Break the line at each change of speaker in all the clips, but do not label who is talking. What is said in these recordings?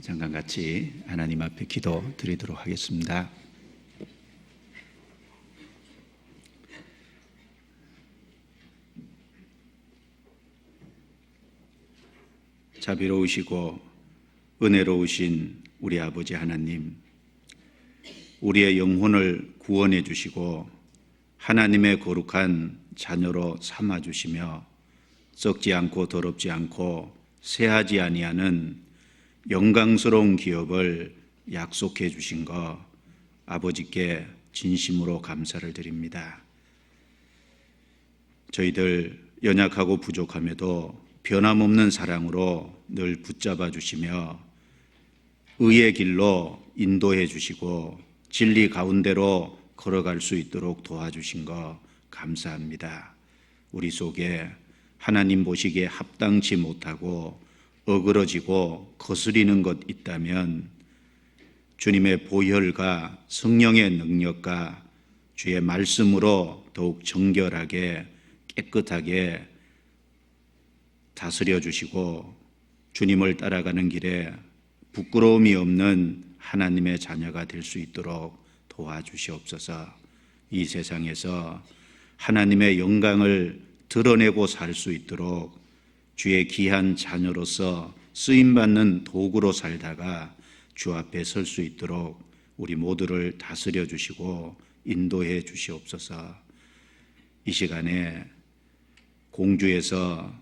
잠깐 같이 하나님 앞에 기도 드리도록 하겠습니다. 자비로우시고 은혜로우신 우리 아버지 하나님, 우리의 영혼을 구원해 주시고 하나님의 거룩한 자녀로 삼아 주시며 썩지 않고 더럽지 않고 쇠하지 아니하는 영광스러운 기업을 약속해 주신 것 아버지께 진심으로 감사를 드립니다. 저희들 연약하고 부족함에도 변함없는 사랑으로 늘 붙잡아 주시며 의의 길로 인도해 주시고 진리 가운데로 걸어갈 수 있도록 도와주신 것 감사합니다. 우리 속에 하나님 보시기에 합당치 못하고 어그러지고 거스리는 것 있다면 주님의 보혈과 성령의 능력과 주의 말씀으로 더욱 정결하게 깨끗하게 다스려 주시고 주님을 따라가는 길에 부끄러움이 없는 하나님의 자녀가 될 수 있도록 도와주시옵소서. 이 세상에서 하나님의 영광을 드러내고 살 수 있도록 주의 귀한 자녀로서 쓰임받는 도구로 살다가 주 앞에 설 수 있도록 우리 모두를 다스려 주시고 인도해 주시옵소서. 이 시간에 공주에서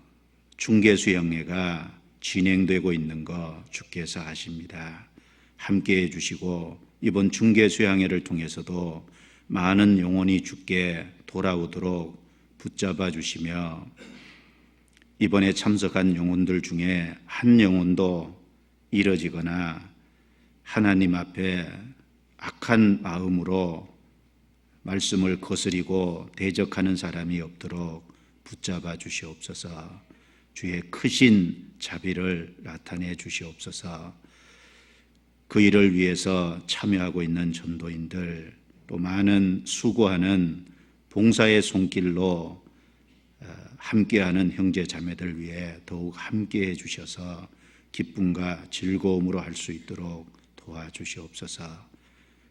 중개수양회가 진행되고 있는 거 주께서 아십니다. 함께해 주시고 이번 중개수양회를 통해서도 많은 영혼이 주께 돌아오도록 붙잡아 주시며 이번에 참석한 영혼들 중에 한 영혼도 잃어지거나 하나님 앞에 악한 마음으로 말씀을 거스리고 대적하는 사람이 없도록 붙잡아 주시옵소서. 주의 크신 자비를 나타내 주시옵소서. 그 일을 위해서 참여하고 있는 전도인들, 또 많은 수고하는 봉사의 손길로 함께하는 형제 자매들 위해 더욱 함께해 주셔서 기쁨과 즐거움으로 할 수 있도록 도와주시옵소서.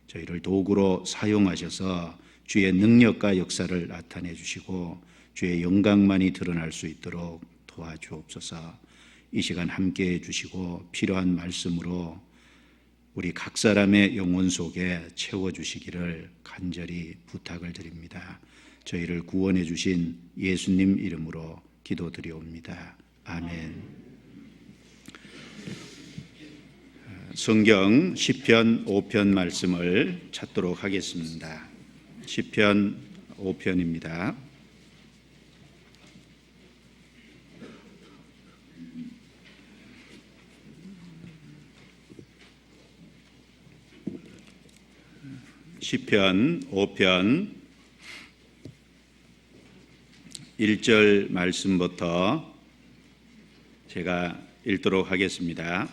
저희를 도구로 사용하셔서 주의 능력과 역사를 나타내 주시고 주의 영광만이 드러날 수 있도록 도와주옵소서. 이 시간 함께해 주시고 필요한 말씀으로 우리 각 사람의 영혼 속에 채워주시기를 간절히 부탁을 드립니다. 저희를 구원해 주신 예수님 이름으로 기도드리옵니다. 아멘. 성경 시편 5편 말씀을 찾도록 하겠습니다. 시편 5편입니다. 시편 5편 1절 말씀부터 제가 읽도록 하겠습니다.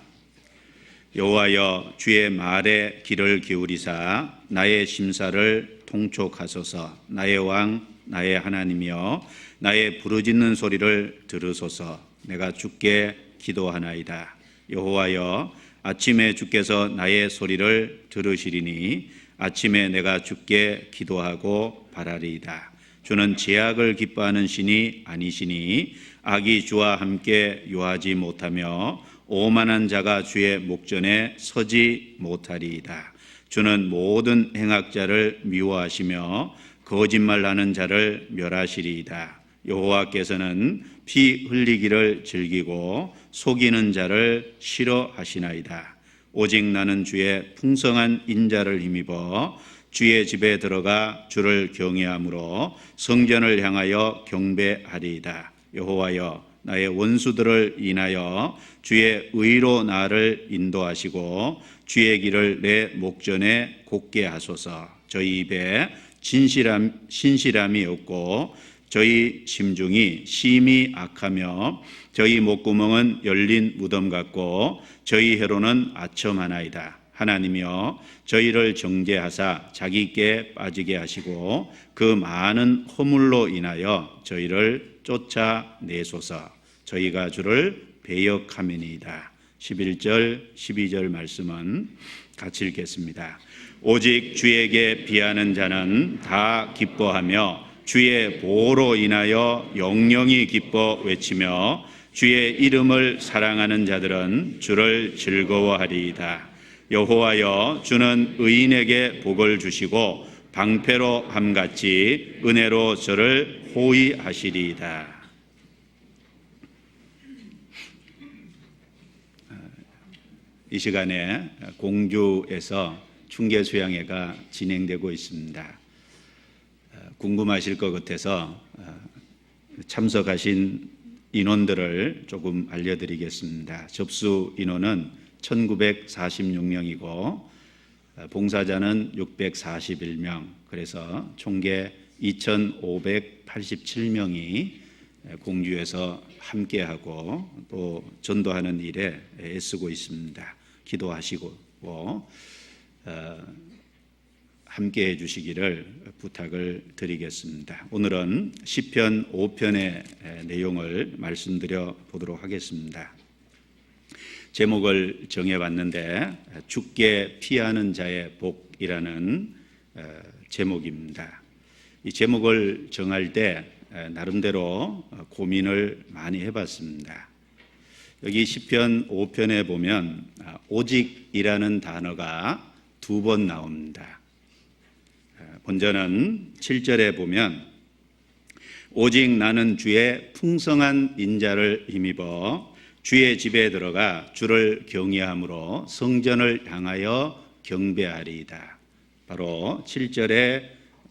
여호와여 주의 말에 귀를 기울이사 나의 심사를 통촉하소서. 나의 왕 나의 하나님이여 나의 부르짖는 소리를 들으소서. 내가 주께 기도하나이다. 여호와여 아침에 주께서 나의 소리를 들으시리니 아침에 내가 주께 기도하고 바라리이다. 주는 제약을 기뻐하는 신이 아니시니 악이 주와 함께 요하지 못하며 오만한 자가 주의 목전에 서지 못하리이다. 주는 모든 행악자를 미워하시며 거짓말하는 자를 멸하시리이다. 여호와께서는 피 흘리기를 즐기고 속이는 자를 싫어하시나이다. 오직 나는 주의 풍성한 인자를 힘입어 주의 집에 들어가 주를 경외함으로 성전을 향하여 경배하리이다. 여호와여 나의 원수들을 인하여 주의 의로 나를 인도하시고 주의 길을 내 목전에 곧게 하소서. 저희 입에 신실함이 없고 저희 심중이 심히 악하며 저희 목구멍은 열린 무덤 같고 저희 혀로는 아첨하나이다. 하나님이여 저희를 정죄하사 자기께 빠지게 하시고 그 많은 허물로 인하여 저희를 쫓아내소서. 저희가 주를 배역하매니이다. 11절, 12절 말씀은 같이 읽겠습니다. 오직 주에게 비하는 자는 다 기뻐하며 주의 보호로 인하여 영영이 기뻐 외치며 주의 이름을 사랑하는 자들은 주를 즐거워하리이다. 여호와여, 주는 의인에게 복을 주시고 방패로 함같이 은혜로 저를 호위하시리이다. 이 시간에 공주에서 충계 수양회가 진행되고 있습니다. 궁금하실 것 같아서 참석하신 인원들을 조금 알려드리겠습니다. 접수 인원은 1946명이고 봉사자는 641명, 그래서 총계 2587명이 공주에서 함께하고 또 전도하는 일에 애쓰고 있습니다. 기도하시고 함께해 주시기를 부탁을 드리겠습니다. 오늘은 시편 5편의 내용을 말씀드려 보도록 하겠습니다. 제목을 정해봤는데 죽게 피하는 자의 복이라는 제목입니다. 이 제목을 정할 때 나름대로 고민을 많이 해봤습니다. 여기 시편 5편에 보면 오직이라는 단어가 2번 나옵니다. 먼저는 7절에 보면 오직 나는 주의 풍성한 인자를 힘입어 주의 집에 들어가 주를 경외함으로 성전을 향하여 경배하리이다. 바로 7절에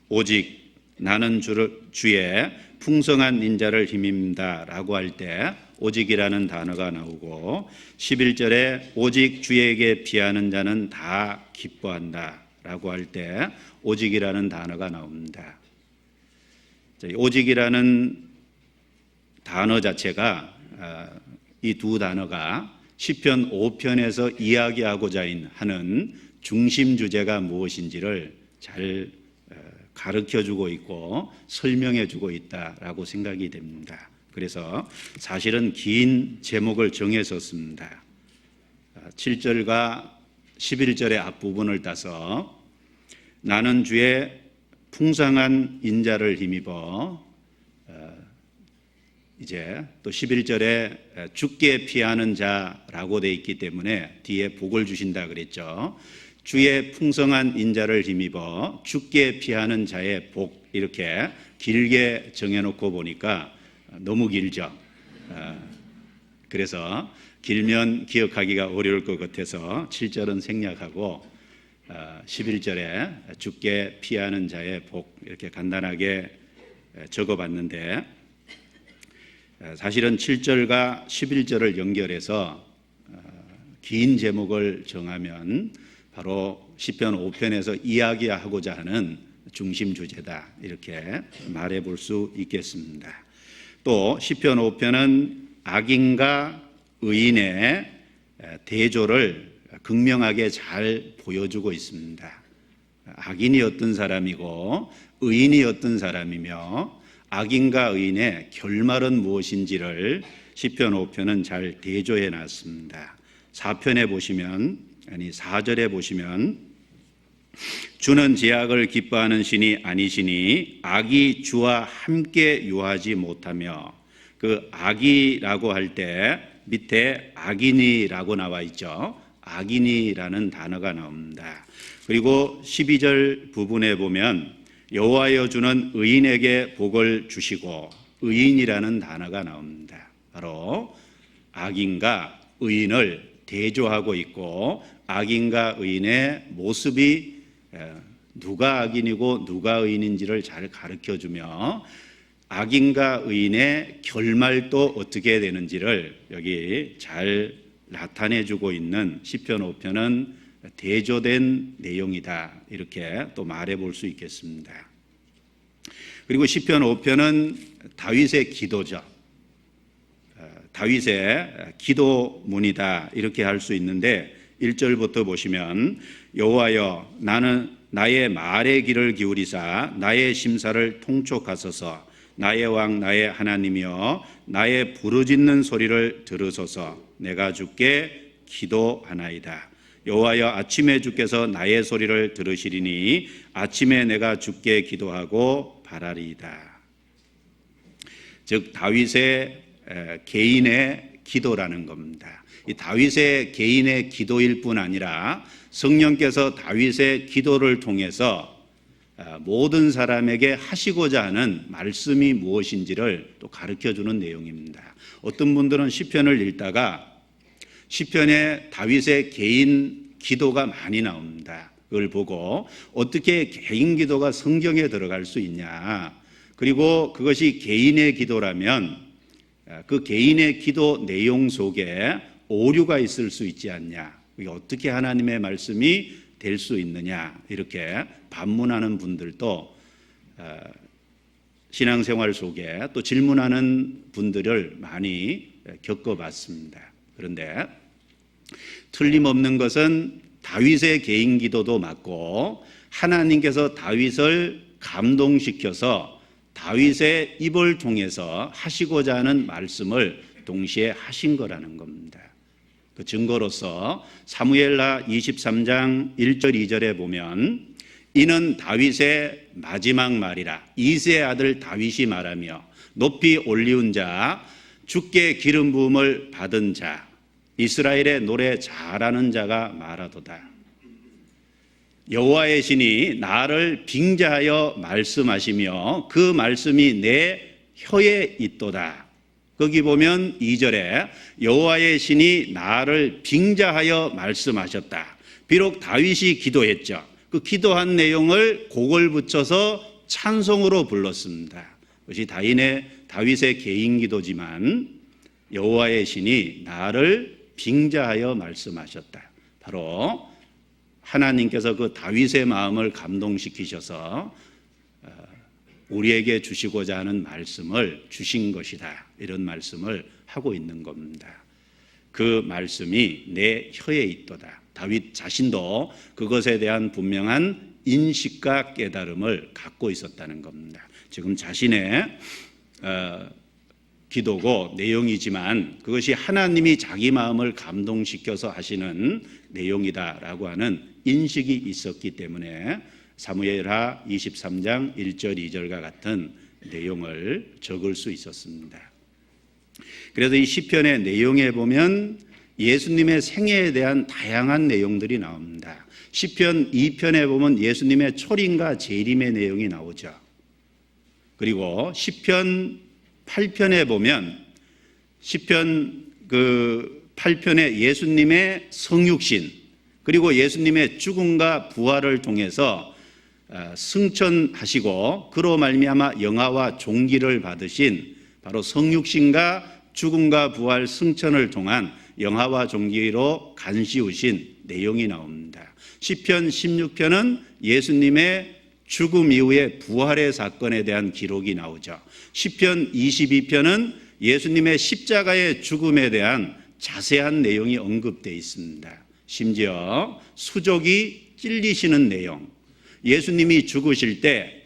오직 나는 주의 풍성한 인자를 힘입니다 라고 할 때 오직이라는 단어가 나오고 11절에 오직 주에게 피하는 자는 다 기뻐한다 라고 할 때 오직이라는 단어가 나옵니다. 오직이라는 단어 자체가 이 두 단어가 시편 5편에서 이야기하고자 하는 중심 주제가 무엇인지를 잘 가르쳐주고 있고 설명해주고 있다라고 생각이 됩니다. 그래서 사실은 긴 제목을 정했었습니다. 7절과 11절의 앞부분을 따서 나는 주의 풍성한 인자를 힘입어 이제 또 11절에 죽게 피하는 자라고 되어 있기 때문에 뒤에 복을 주신다 그랬죠. 주의 풍성한 인자를 힘입어 죽게 피하는 자의 복, 이렇게 길게 정해놓고 보니까 너무 길죠. 그래서 길면 기억하기가 어려울 것 같아서 7절은 생략하고 11절에 죽게 피하는 자의 복, 이렇게 간단하게 적어봤는데 사실은 7절과 11절을 연결해서 긴 제목을 정하면 바로 시편 5편에서 이야기하고자 하는 중심 주제다, 이렇게 말해 볼 수 있겠습니다. 또 시편 5편은 악인과 의인의 대조를 극명하게 잘 보여주고 있습니다. 악인이 어떤 사람이고 의인이 어떤 사람이며 악인과 의인의 결말은 무엇인지를 시편 5편은 잘 대조해 놨습니다. 4절에 보시면 주는 제약을 기뻐하는 신이 아니시니 악이 주와 함께 유하지 못하며, 그 악이라고 할 때 밑에 악인이라고 나와 있죠. 악인이라는 단어가 나옵니다. 그리고 12절 부분에 보면 여호와여 주는 의인에게 복을 주시고, 의인이라는 단어가 나옵니다. 바로 악인과 의인을 대조하고 있고 악인과 의인의 모습이 누가 악인이고 누가 의인인지를 잘 가르쳐주며 악인과 의인의 결말도 어떻게 되는지를 여기 잘 나타내주고 있는 시편 5편은 대조된 내용이다, 이렇게 또 말해볼 수 있겠습니다. 그리고 시편 5편은 다윗의 기도죠. 다윗의 기도문이다, 이렇게 할 수 있는데 1절부터 보시면 여호와여 나는 나의 말의 귀를 기울이사 나의 심사를 통촉하소서. 나의 왕 나의 하나님이여 나의 부르짖는 소리를 들으소서. 내가 주께 기도하나이다. 여호와여, 아침에 주께서 나의 소리를 들으시리니 아침에 내가 주께 기도하고 바라리이다. 즉 다윗의 개인의 기도라는 겁니다. 이 다윗의 개인의 기도일 뿐 아니라 성령께서 다윗의 기도를 통해서 모든 사람에게 하시고자 하는 말씀이 무엇인지를 또 가르쳐주는 내용입니다. 어떤 분들은 시편을 읽다가 시편에 다윗의 개인 기도가 많이 나옵니다. 그걸 보고 어떻게 개인 기도가 성경에 들어갈 수 있냐, 그리고 그것이 개인의 기도라면 그 개인의 기도 내용 속에 오류가 있을 수 있지 않냐, 그게 어떻게 하나님의 말씀이 될 수 있느냐, 이렇게 반문하는 분들도 신앙생활 속에 또 질문하는 분들을 많이 겪어봤습니다. 그런데 틀림없는 것은 다윗의 개인 기도도 맞고 하나님께서 다윗을 감동시켜서 다윗의 입을 통해서 하시고자 하는 말씀을 동시에 하신 거라는 겁니다. 그 증거로서 사무엘하 23장 1절 2절에 보면 이는 다윗의 마지막 말이라. 이새의 아들 다윗이 말하며 높이 올리운 자, 주께 기름 부음을 받은 자, 이스라엘의 노래 잘하는 자가 말하도다. 여호와의 신이 나를 빙자하여 말씀하시며 그 말씀이 내 혀에 있도다. 거기 보면 2절에 여호와의 신이 나를 빙자하여 말씀하셨다. 비록 다윗이 기도했죠. 그 기도한 내용을 곡을 붙여서 찬송으로 불렀습니다. 그것이 다윗의 개인 기도지만 여호와의 신이 나를 빙자하여 말씀하셨다. 바로 하나님께서 그 다윗의 마음을 감동시키셔서 우리에게 주시고자 하는 말씀을 주신 것이다. 이런 말씀을 하고 있는 겁니다. 그 말씀이 내 혀에 있도다. 다윗 자신도 그것에 대한 분명한 인식과 깨달음을 갖고 있었다는 겁니다. 지금 자신의 기도고 내용이지만 그것이 하나님이 자기 마음을 감동시켜서 하시는 내용이다라고 하는 인식이 있었기 때문에 사무엘하 23장 1절 2절과 같은 내용을 적을 수 있었습니다. 그래서 이 시편의 내용에 보면 예수님의 생애에 대한 다양한 내용들이 나옵니다. 시편 2편에 보면 예수님의 초림과 재림의 내용이 나오죠. 그리고 시편 8편에 보면 시편 8편에 예수님의 성육신 그리고 예수님의 죽음과 부활을 통해서 승천하시고 그로 말미암아 영화와 존귀를 받으신 바로 성육신과 죽음과 부활 승천을 통한 영화와 존귀로 간시우신 내용이 나옵니다. 시편 16편은 예수님의 죽음 이후의 부활의 사건에 대한 기록이 나오죠. 시편 22편은 예수님의 십자가의 죽음에 대한 자세한 내용이 언급되어 있습니다. 심지어 수족이 찔리시는 내용, 예수님이 죽으실 때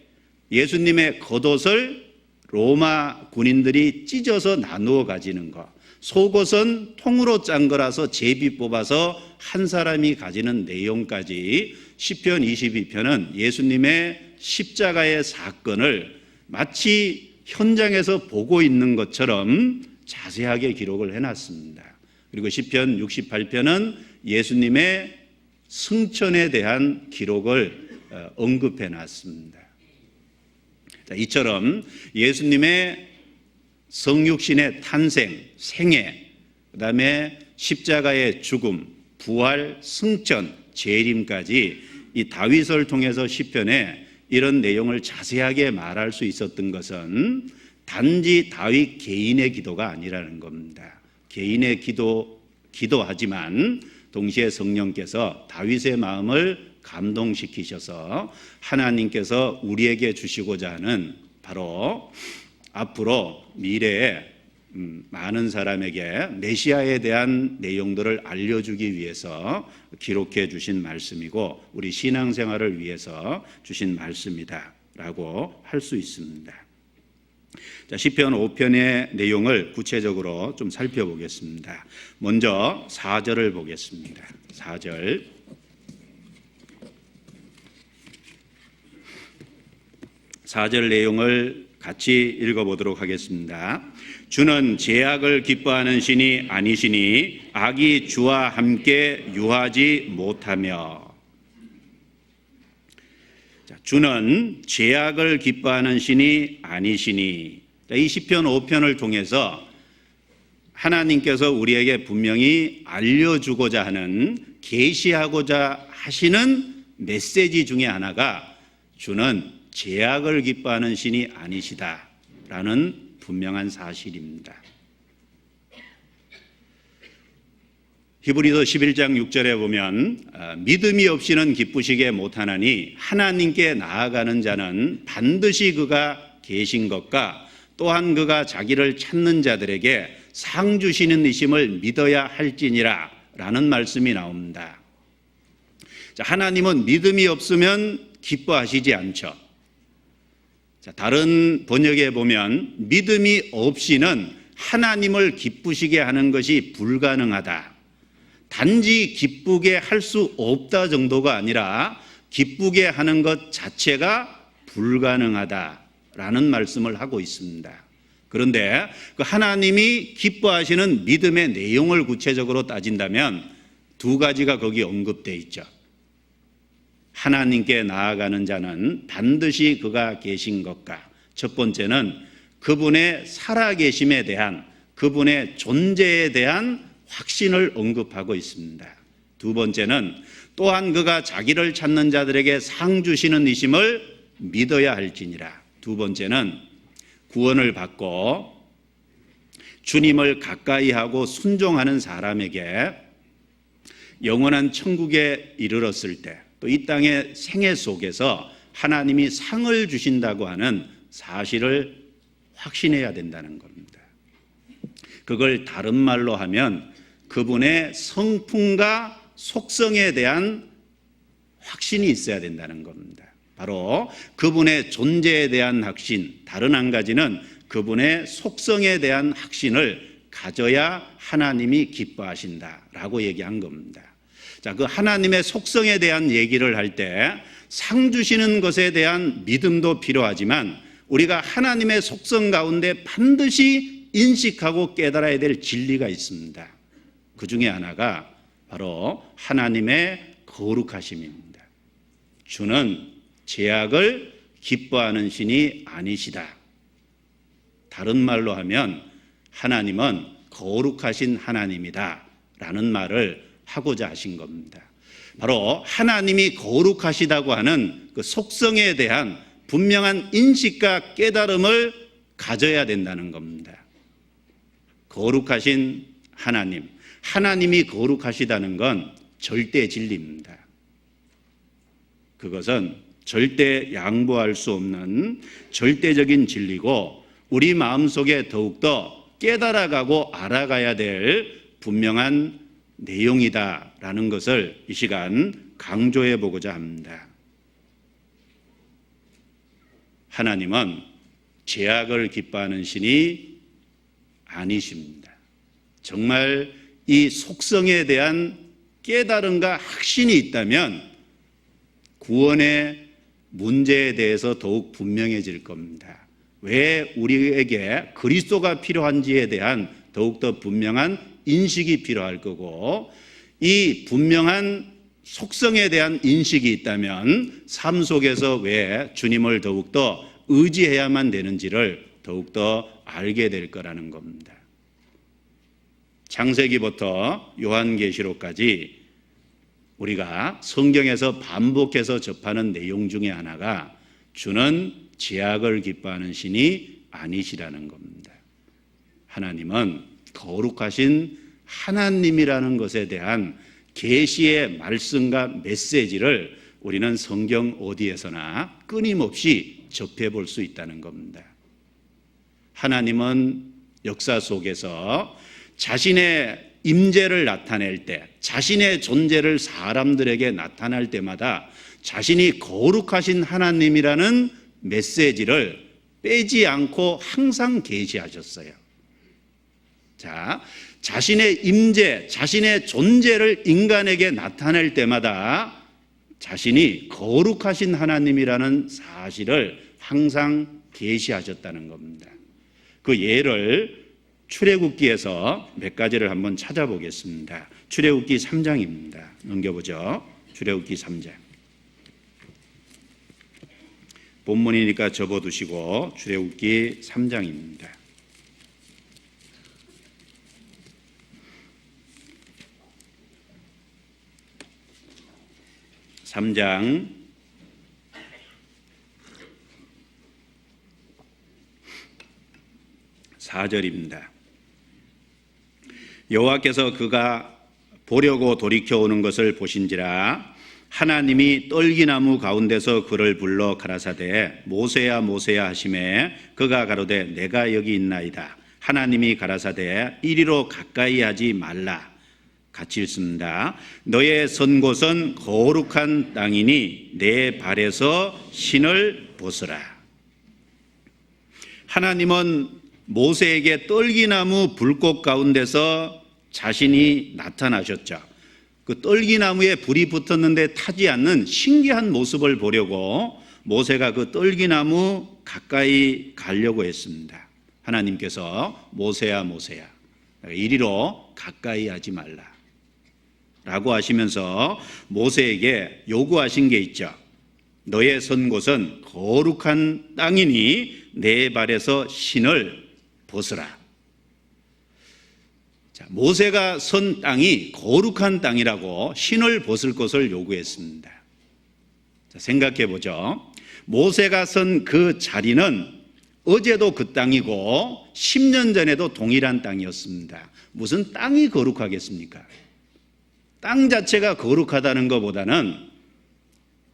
예수님의 겉옷을 로마 군인들이 찢어서 나누어 가지는 것, 속옷은 통으로 짠 거라서 제비 뽑아서 한 사람이 가지는 내용까지 시편 22편은 예수님의 십자가의 사건을 마치 현장에서 보고 있는 것처럼 자세하게 기록을 해놨습니다. 그리고 시편 68편은 예수님의 승천에 대한 기록을 언급해놨습니다. 이처럼 예수님의 성육신의 탄생, 생애, 그 다음에 십자가의 죽음, 부활, 승천, 재림까지 이 다윗을 통해서 시편에 이런 내용을 자세하게 말할 수 있었던 것은 단지 다윗 개인의 기도가 아니라는 겁니다. 개인의 기도하지만 동시에 성령께서 다윗의 마음을 감동시키셔서 하나님께서 우리에게 주시고자 하는 바로 앞으로 미래에 많은 사람에게 메시아에 대한 내용들을 알려주기 위해서 기록해 주신 말씀이고 우리 신앙생활을 위해서 주신 말씀이다 라고 할 수 있습니다. 자, 시편 5편의 내용을 구체적으로 좀 살펴보겠습니다. 먼저 4절을 보겠습니다. 4절. 4절 내용을 같이 읽어보도록 하겠습니다. 주는 죄악을 기뻐하는 신이 아니시니 악이 주와 함께 유하지 못하며. 자, 주는 죄악을 기뻐하는 신이 아니시니. 자, 이 시편 5편을 통해서 하나님께서 우리에게 분명히 알려주고자 하는, 계시하고자 하시는 메시지 중에 하나가 주는 죄악을 기뻐하는 신이 아니시다라는 분명한 사실입니다. 히브리서 11장 6절에 보면 믿음이 없이는 기쁘시게 못하나니 하나님께 나아가는 자는 반드시 그가 계신 것과 또한 그가 자기를 찾는 자들에게 상 주시는 이심을 믿어야 할지니라 라는 말씀이 나옵니다. 자, 하나님은 믿음이 없으면 기뻐하시지 않죠. 자, 다른 번역에 보면 믿음이 없이는 하나님을 기쁘시게 하는 것이 불가능하다. 단지 기쁘게 할 수 없다 정도가 아니라 기쁘게 하는 것 자체가 불가능하다라는 말씀을 하고 있습니다. 그런데 그 하나님이 기뻐하시는 믿음의 내용을 구체적으로 따진다면 두 가지가 거기 언급되어 있죠. 하나님께 나아가는 자는 반드시 그가 계신 것과, 첫 번째는 그분의 살아계심에 대한, 그분의 존재에 대한 확신을 언급하고 있습니다. 두 번째는 또한 그가 자기를 찾는 자들에게 상 주시는 이심을 믿어야 할지니라. 두 번째는 구원을 받고 주님을 가까이 하고 순종하는 사람에게 영원한 천국에 이르렀을 때, 또 이 땅의 생애 속에서 하나님이 상을 주신다고 하는 사실을 확신해야 된다는 겁니다. 그걸 다른 말로 하면 그분의 성품과 속성에 대한 확신이 있어야 된다는 겁니다. 바로 그분의 존재에 대한 확신, 다른 한 가지는 그분의 속성에 대한 확신을 가져야 하나님이 기뻐하신다라고 얘기한 겁니다. 자, 그 하나님의 속성에 대한 얘기를 할 때 상 주시는 것에 대한 믿음도 필요하지만 우리가 하나님의 속성 가운데 반드시 인식하고 깨달아야 될 진리가 있습니다. 그 중에 하나가 바로 하나님의 거룩하심입니다. 주는 죄악을 기뻐하는 신이 아니시다. 다른 말로 하면 하나님은 거룩하신 하나님이다 라는 말을 하고자 하신 겁니다. 바로 하나님이 거룩하시다고 하는 그 속성에 대한 분명한 인식과 깨달음을 가져야 된다는 겁니다. 거룩하신 하나님, 하나님이 거룩하시다는 건 절대 진리입니다. 그것은 절대 양보할 수 없는 절대적인 진리고 우리 마음속에 더욱더 깨달아가고 알아가야 될 분명한 내용이다라는 것을 이 시간 강조해 보고자 합니다. 하나님은 죄악을 기뻐하는 신이 아니십니다. 정말 이 속성에 대한 깨달음과 확신이 있다면 구원의 문제에 대해서 더욱 분명해질 겁니다. 왜 우리에게 그리스도가 필요한지에 대한 더욱더 분명한 인식이 필요할 거고, 이 분명한 속성에 대한 인식이 있다면 삶 속에서 왜 주님을 더욱더 의지해야만 되는지를 더욱더 알게 될 거라는 겁니다. 창세기부터 요한계시록까지 우리가 성경에서 반복해서 접하는 내용 중에 하나가 주는 죄악을 기뻐하는 신이 아니시라는 겁니다. 하나님은 거룩하신 하나님이라는 것에 대한 계시의 말씀과 메시지를 우리는 성경 어디에서나 끊임없이 접해 볼 수 있다는 겁니다. 하나님은 역사 속에서 자신의 임재를 나타낼 때, 자신의 존재를 사람들에게 나타날 때마다 자신이 거룩하신 하나님이라는 메시지를 빼지 않고 항상 계시하셨어요. 자, 자신의 임재, 자신의 존재를 인간에게 나타낼 때마다 자신이 거룩하신 하나님이라는 사실을 항상 계시하셨다는 겁니다. 그 예를 출애굽기에서 몇 가지를 한번 찾아보겠습니다. 출애굽기 3장입니다. 넘겨보죠. 출애굽기 3장. 본문이니까 접어두시고 출애굽기 3장입니다. 3장 4절입니다. 여호와께서 그가 보려고 돌이켜 오는 것을 보신지라 하나님이 떨기나무 가운데서 그를 불러 가라사대 모세야 모세야 하시매 그가 가로되 내가 여기 있나이다. 하나님이 가라사대 이리로 가까이 하지 말라. 같이 읽습니다. 너의 선 곳은 거룩한 땅이니 내 발에서 신을 벗으라. 하나님은 모세에게 떨기나무 불꽃 가운데서 자신이 나타나셨죠. 그 떨기나무에 불이 붙었는데 타지 않는 신기한 모습을 보려고 모세가 그 떨기나무 가까이 가려고 했습니다. 하나님께서 모세야 모세야 이리로 가까이 하지 말라 라고 하시면서 모세에게 요구하신 게 있죠. 너의 선 곳은 거룩한 땅이니 내 발에서 신을 벗으라. 자, 모세가 선 땅이 거룩한 땅이라고 신을 벗을 것을 요구했습니다. 자, 생각해 보죠. 모세가 선 그 자리는 어제도 그 땅이고 10년 전에도 동일한 땅이었습니다. 무슨 땅이 거룩하겠습니까? 땅 자체가 거룩하다는 것보다는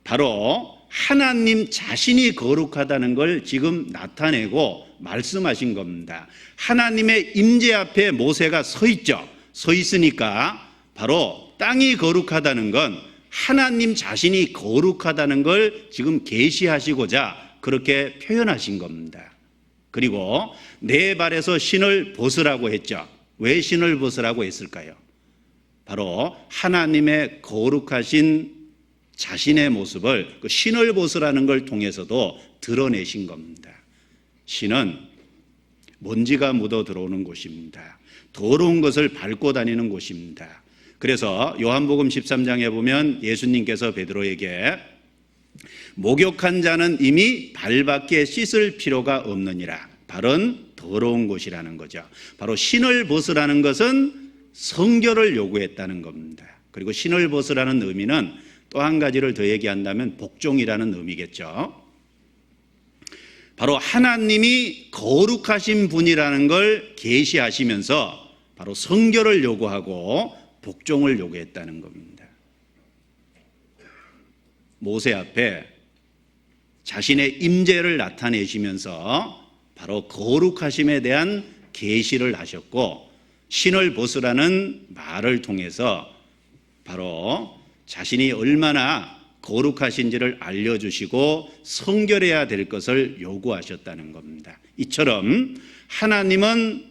바로 하나님 자신이 거룩하다는 걸 지금 나타내고 말씀하신 겁니다. 하나님의 임재 앞에 모세가 서 있죠. 서 있으니까 바로 땅이 거룩하다는 건 하나님 자신이 거룩하다는 걸 지금 계시하시고자 그렇게 표현하신 겁니다. 그리고 내 발에서 신을 벗으라고 했죠. 왜 신을 벗으라고 했을까요? 바로 하나님의 거룩하신 자신의 모습을 그 신을 벗으라는 걸 통해서도 드러내신 겁니다. 신은 먼지가 묻어 들어오는 곳입니다. 더러운 것을 밟고 다니는 곳입니다. 그래서 요한복음 13장에 보면 예수님께서 베드로에게 목욕한 자는 이미 발밖에 씻을 필요가 없느니라. 발은 더러운 곳이라는 거죠. 바로 신을 벗으라는 것은 성결을 요구했다는 겁니다. 그리고 신을 벗으라는 의미는 또 한 가지를 더 얘기한다면 복종이라는 의미겠죠. 바로 하나님이 거룩하신 분이라는 걸 계시하시면서 바로 성결을 요구하고 복종을 요구했다는 겁니다. 모세 앞에 자신의 임재를 나타내시면서 바로 거룩하심에 대한 계시를 하셨고 신을 벗으라는 말을 통해서 바로 자신이 얼마나 거룩하신지를 알려주시고 성결해야 될 것을 요구하셨다는 겁니다. 이처럼 하나님은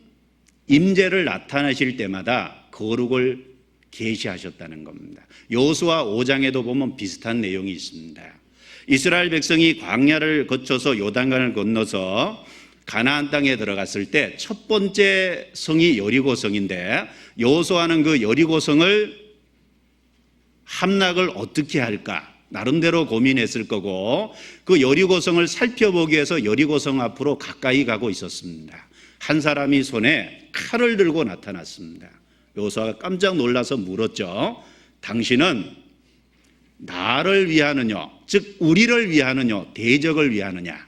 임재를 나타내실 때마다 거룩을 계시하셨다는 겁니다. 여호수아 5장에도 보면 비슷한 내용이 있습니다. 이스라엘 백성이 광야를 거쳐서 요단강을 건너서 가나안 땅에 들어갔을 때 첫 번째 성이 여리고성인데 여호수아는 그 여리고성을 함락을 어떻게 할까 나름대로 고민했을 거고 그 여리고성을 살펴보기 위해서 여리고성 앞으로 가까이 가고 있었습니다. 한 사람이 손에 칼을 들고 나타났습니다. 여호수아가 깜짝 놀라서 물었죠. 당신은 나를 위하느냐, 즉 우리를 위하느냐, 대적을 위하느냐?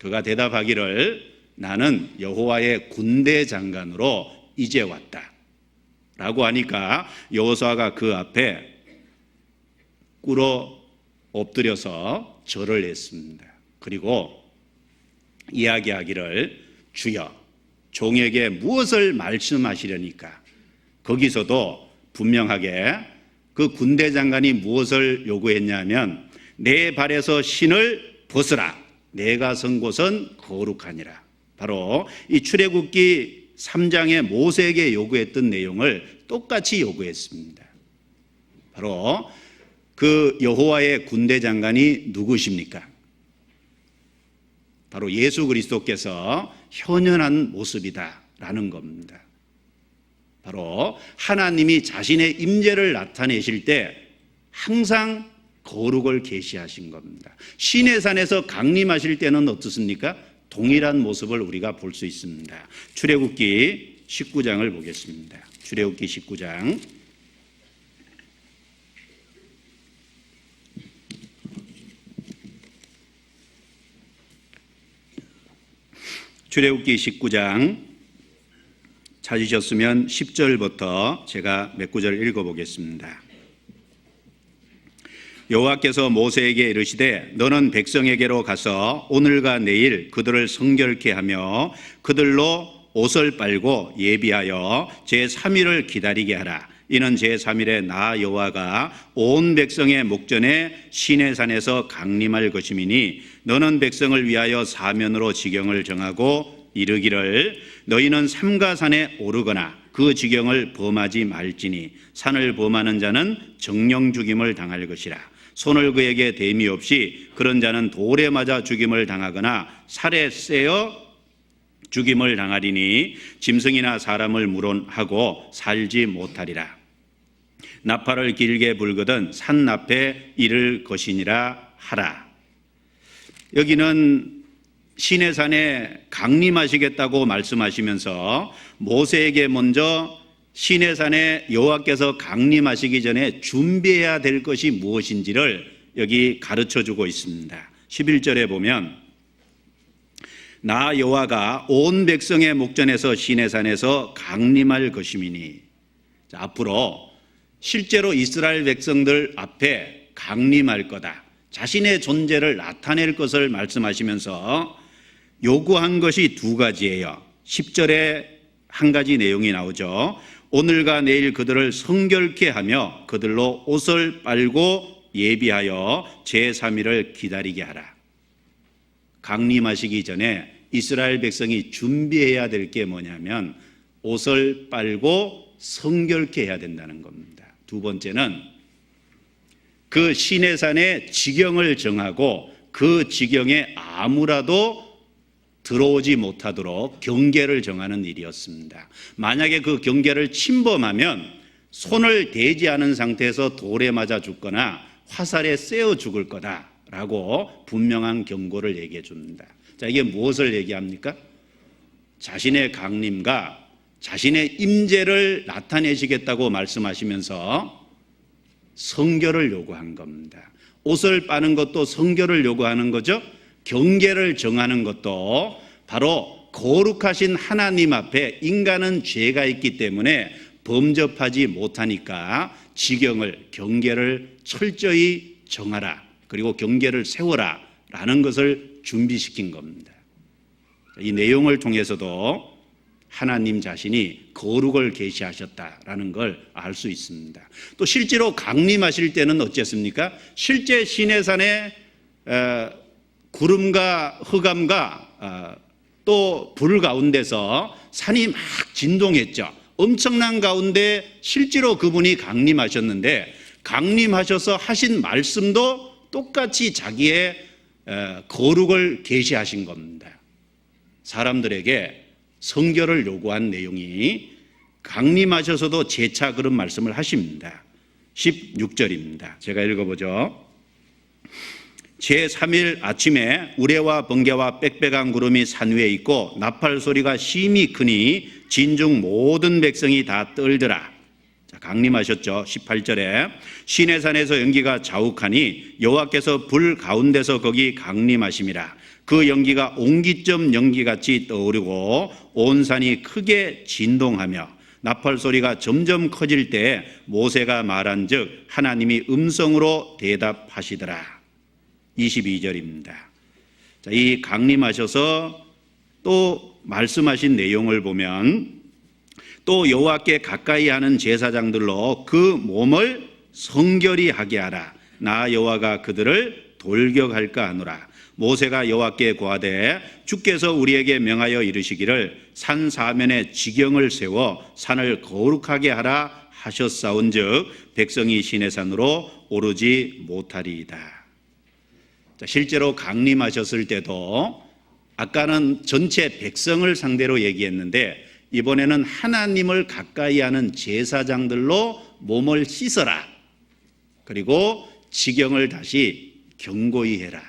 그가 대답하기를 나는 여호와의 군대 장관으로 이제 왔다 라고 하니까 여호수아가 그 앞에 꿇어 엎드려서 절을 했습니다. 그리고 이야기하기를 주여 종에게 무엇을 말씀하시려니까? 거기서도 분명하게 그 군대 장관이 무엇을 요구했냐면 내 발에서 신을 벗으라. 내가 선 곳은 거룩하니라. 바로 이 출애굽기 3장에 모세에게 요구했던 내용을 똑같이 요구했습니다. 바로 그 여호와의 군대 장관이 누구십니까? 바로 예수 그리스도께서 현현한 모습이다라는 겁니다. 바로 하나님이 자신의 임재를 나타내실 때 항상 거룩을 계시하신 겁니다. 시내산에서 강림하실 때는 어떻습니까? 동일한 모습을 우리가 볼 수 있습니다. 출애굽기 19장을 보겠습니다. 출애굽기 19장 출애굽기 19장 찾으셨으면 10절부터 제가 몇 구절 읽어보겠습니다. 여호와께서 모세에게 이르시되 너는 백성에게로 가서 오늘과 내일 그들을 성결케 하며 그들로 옷을 빨고 예비하여 제3일을 기다리게 하라. 이는 제3일에 나 여호와가 온 백성의 목전에 시내산에서 강림할 것임이니 너는 백성을 위하여 사면으로 지경을 정하고 이르기를 너희는 삼가산에 오르거나 그 지경을 범하지 말지니 산을 범하는 자는 정령 죽임을 당할 것이라. 손을 그에게 댐이 없이 그런 자는 돌에 맞아 죽임을 당하거나 살에 쎄어 죽임을 당하리니 짐승이나 사람을 물론하고 살지 못하리라. 나팔을 길게 불거든 산나페 이를 것이니라 하라. 여기는 시내산에 강림하시겠다고 말씀하시면서 모세에게 먼저 시내산에 여호와께서 강림하시기 전에 준비해야 될 것이 무엇인지를 여기 가르쳐주고 있습니다. 11절에 보면 나 여호와가 온 백성의 목전에서 시내산에서 강림할 것임이니, 자, 앞으로 실제로 이스라엘 백성들 앞에 강림할 거다, 자신의 존재를 나타낼 것을 말씀하시면서 요구한 것이 두 가지예요. 10절에 한 가지 내용이 나오죠. 오늘과 내일 그들을 성결케 하며 그들로 옷을 빨고 예비하여 제3일을 기다리게 하라. 강림하시기 전에 이스라엘 백성이 준비해야 될 게 뭐냐면 옷을 빨고 성결케 해야 된다는 겁니다. 두 번째는 그 시내산에 지경을 정하고 그 지경에 아무라도 들어오지 못하도록 경계를 정하는 일이었습니다. 만약에 그 경계를 침범하면 손을 대지 않은 상태에서 돌에 맞아 죽거나 화살에 쎄어 죽을 거다라고 분명한 경고를 얘기해 줍니다. 자, 이게 무엇을 얘기합니까? 자신의 강림과 자신의 임재를 나타내시겠다고 말씀하시면서 성결을 요구한 겁니다. 옷을 빠는 것도 성결을 요구하는 거죠. 경계를 정하는 것도 바로 거룩하신 하나님 앞에 인간은 죄가 있기 때문에 범접하지 못하니까 지경을, 경계를 철저히 정하라, 그리고 경계를 세워라 라는 것을 준비시킨 겁니다. 이 내용을 통해서도 하나님 자신이 거룩을 계시하셨다라는 걸 알 수 있습니다. 또 실제로 강림하실 때는 어쨌습니까? 실제 시내산에 구름과 흑암과 또 불 가운데서 산이 막 진동했죠. 엄청난 가운데 실제로 그분이 강림하셨는데, 강림하셔서 하신 말씀도 똑같이 자기의 거룩을 계시하신 겁니다. 사람들에게 성결을 요구한 내용이 강림하셔서도 재차 그런 말씀을 하십니다. 16절입니다. 제가 읽어보죠. 제3일 아침에 우레와 번개와 빽빽한 구름이 산 위에 있고 나팔 소리가 심히 크니 진중 모든 백성이 다 떨더라. 자, 강림하셨죠. 18절에 시내산에서 연기가 자욱하니 여호와께서 불 가운데서 거기 강림하심이라. 그 연기가 옹기점 연기같이 떠오르고 온 산이 크게 진동하며 나팔 소리가 점점 커질 때 모세가 말한 즉 하나님이 음성으로 대답하시더라. 22절입니다. 자, 이 강림하셔서 또 말씀하신 내용을 보면 또 여호와께 가까이 하는 제사장들로 그 몸을 성결히 하게 하라. 나 여호와가 그들을 돌격할까 하노라. 모세가 여호와께 고하되 주께서 우리에게 명하여 이르시기를 산 사면에 지경을 세워 산을 거룩하게 하라 하셨사온즉 백성이 시내산으로 오르지 못하리이다. 실제로 강림하셨을 때도 아까는 전체 백성을 상대로 얘기했는데 이번에는 하나님을 가까이 하는 제사장들로 몸을 씻어라. 그리고 지경을 다시 견고히 해라.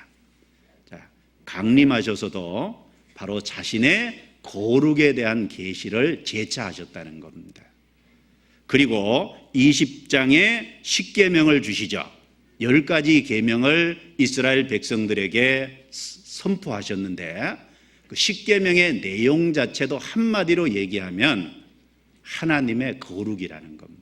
강림하셔서도 바로 자신의 거룩에 대한 계시를 재차하셨다는 겁니다. 그리고 20장에 십계명을 주시죠. 10가지 계명을 이스라엘 백성들에게 선포하셨는데 그 십계명의 내용 자체도 한마디로 얘기하면 하나님의 거룩이라는 겁니다.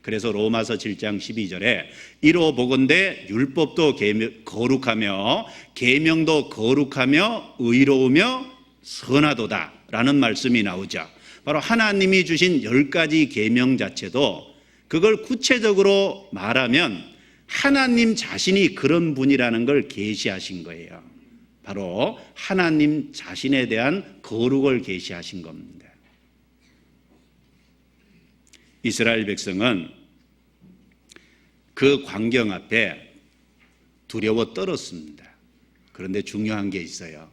그래서 로마서 7장 12절에 이로 보건대 율법도 거룩하며 계명도 거룩하며 의로우며 선하도다 라는 말씀이 나오죠. 바로 하나님이 주신 10가지 계명 자체도 그걸 구체적으로 말하면 하나님 자신이 그런 분이라는 걸 계시하신 거예요. 바로 하나님 자신에 대한 거룩을 계시하신 겁니다. 이스라엘 백성은 그 광경 앞에 두려워 떨었습니다. 그런데 중요한 게 있어요.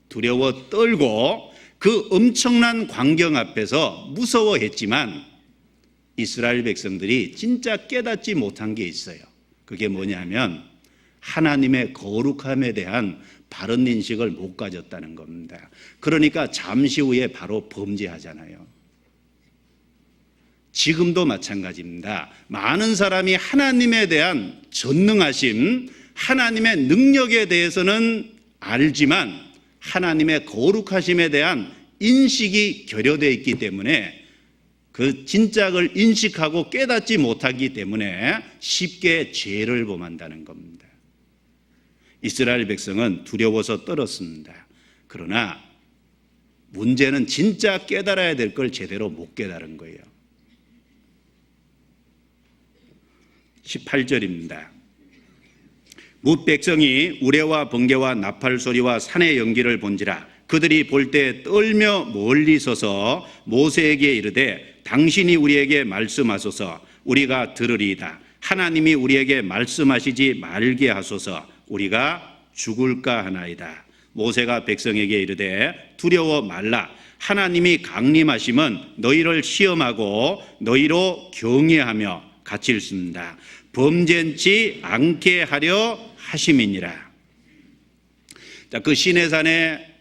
두려워 떨고 그 엄청난 광경 앞에서 무서워했지만 이스라엘 백성들이 진짜 깨닫지 못한 게 있어요. 그게 뭐냐면 하나님의 거룩함에 대한 바른 인식을 못 가졌다는 겁니다. 그러니까 잠시 후에 바로 범죄하잖아요. 지금도 마찬가지입니다. 많은 사람이 하나님에 대한 전능하심, 하나님의 능력에 대해서는 알지만 하나님의 거룩하심에 대한 인식이 결여되어 있기 때문에 그 진짜를 인식하고 깨닫지 못하기 때문에 쉽게 죄를 범한다는 겁니다. 이스라엘 백성은 두려워서 떨었습니다. 그러나 문제는 진짜 깨달아야 될 걸 제대로 못 깨달은 거예요. 18절입니다. 뭇백성이 우레와 번개와 나팔 소리와 산의 연기를 본지라 그들이 볼 때 떨며 멀리 서서 모세에게 이르되 당신이 우리에게 말씀하소서 우리가 들으리이다. 하나님이 우리에게 말씀하시지 말게 하소서 우리가 죽을까 하나이다. 모세가 백성에게 이르되 두려워 말라. 하나님이 강림하심은 너희를 시험하고 너희로 경외하며 같이 읽습니다. 범죄치 않게 하려 하심이니라. 자, 그 시내산에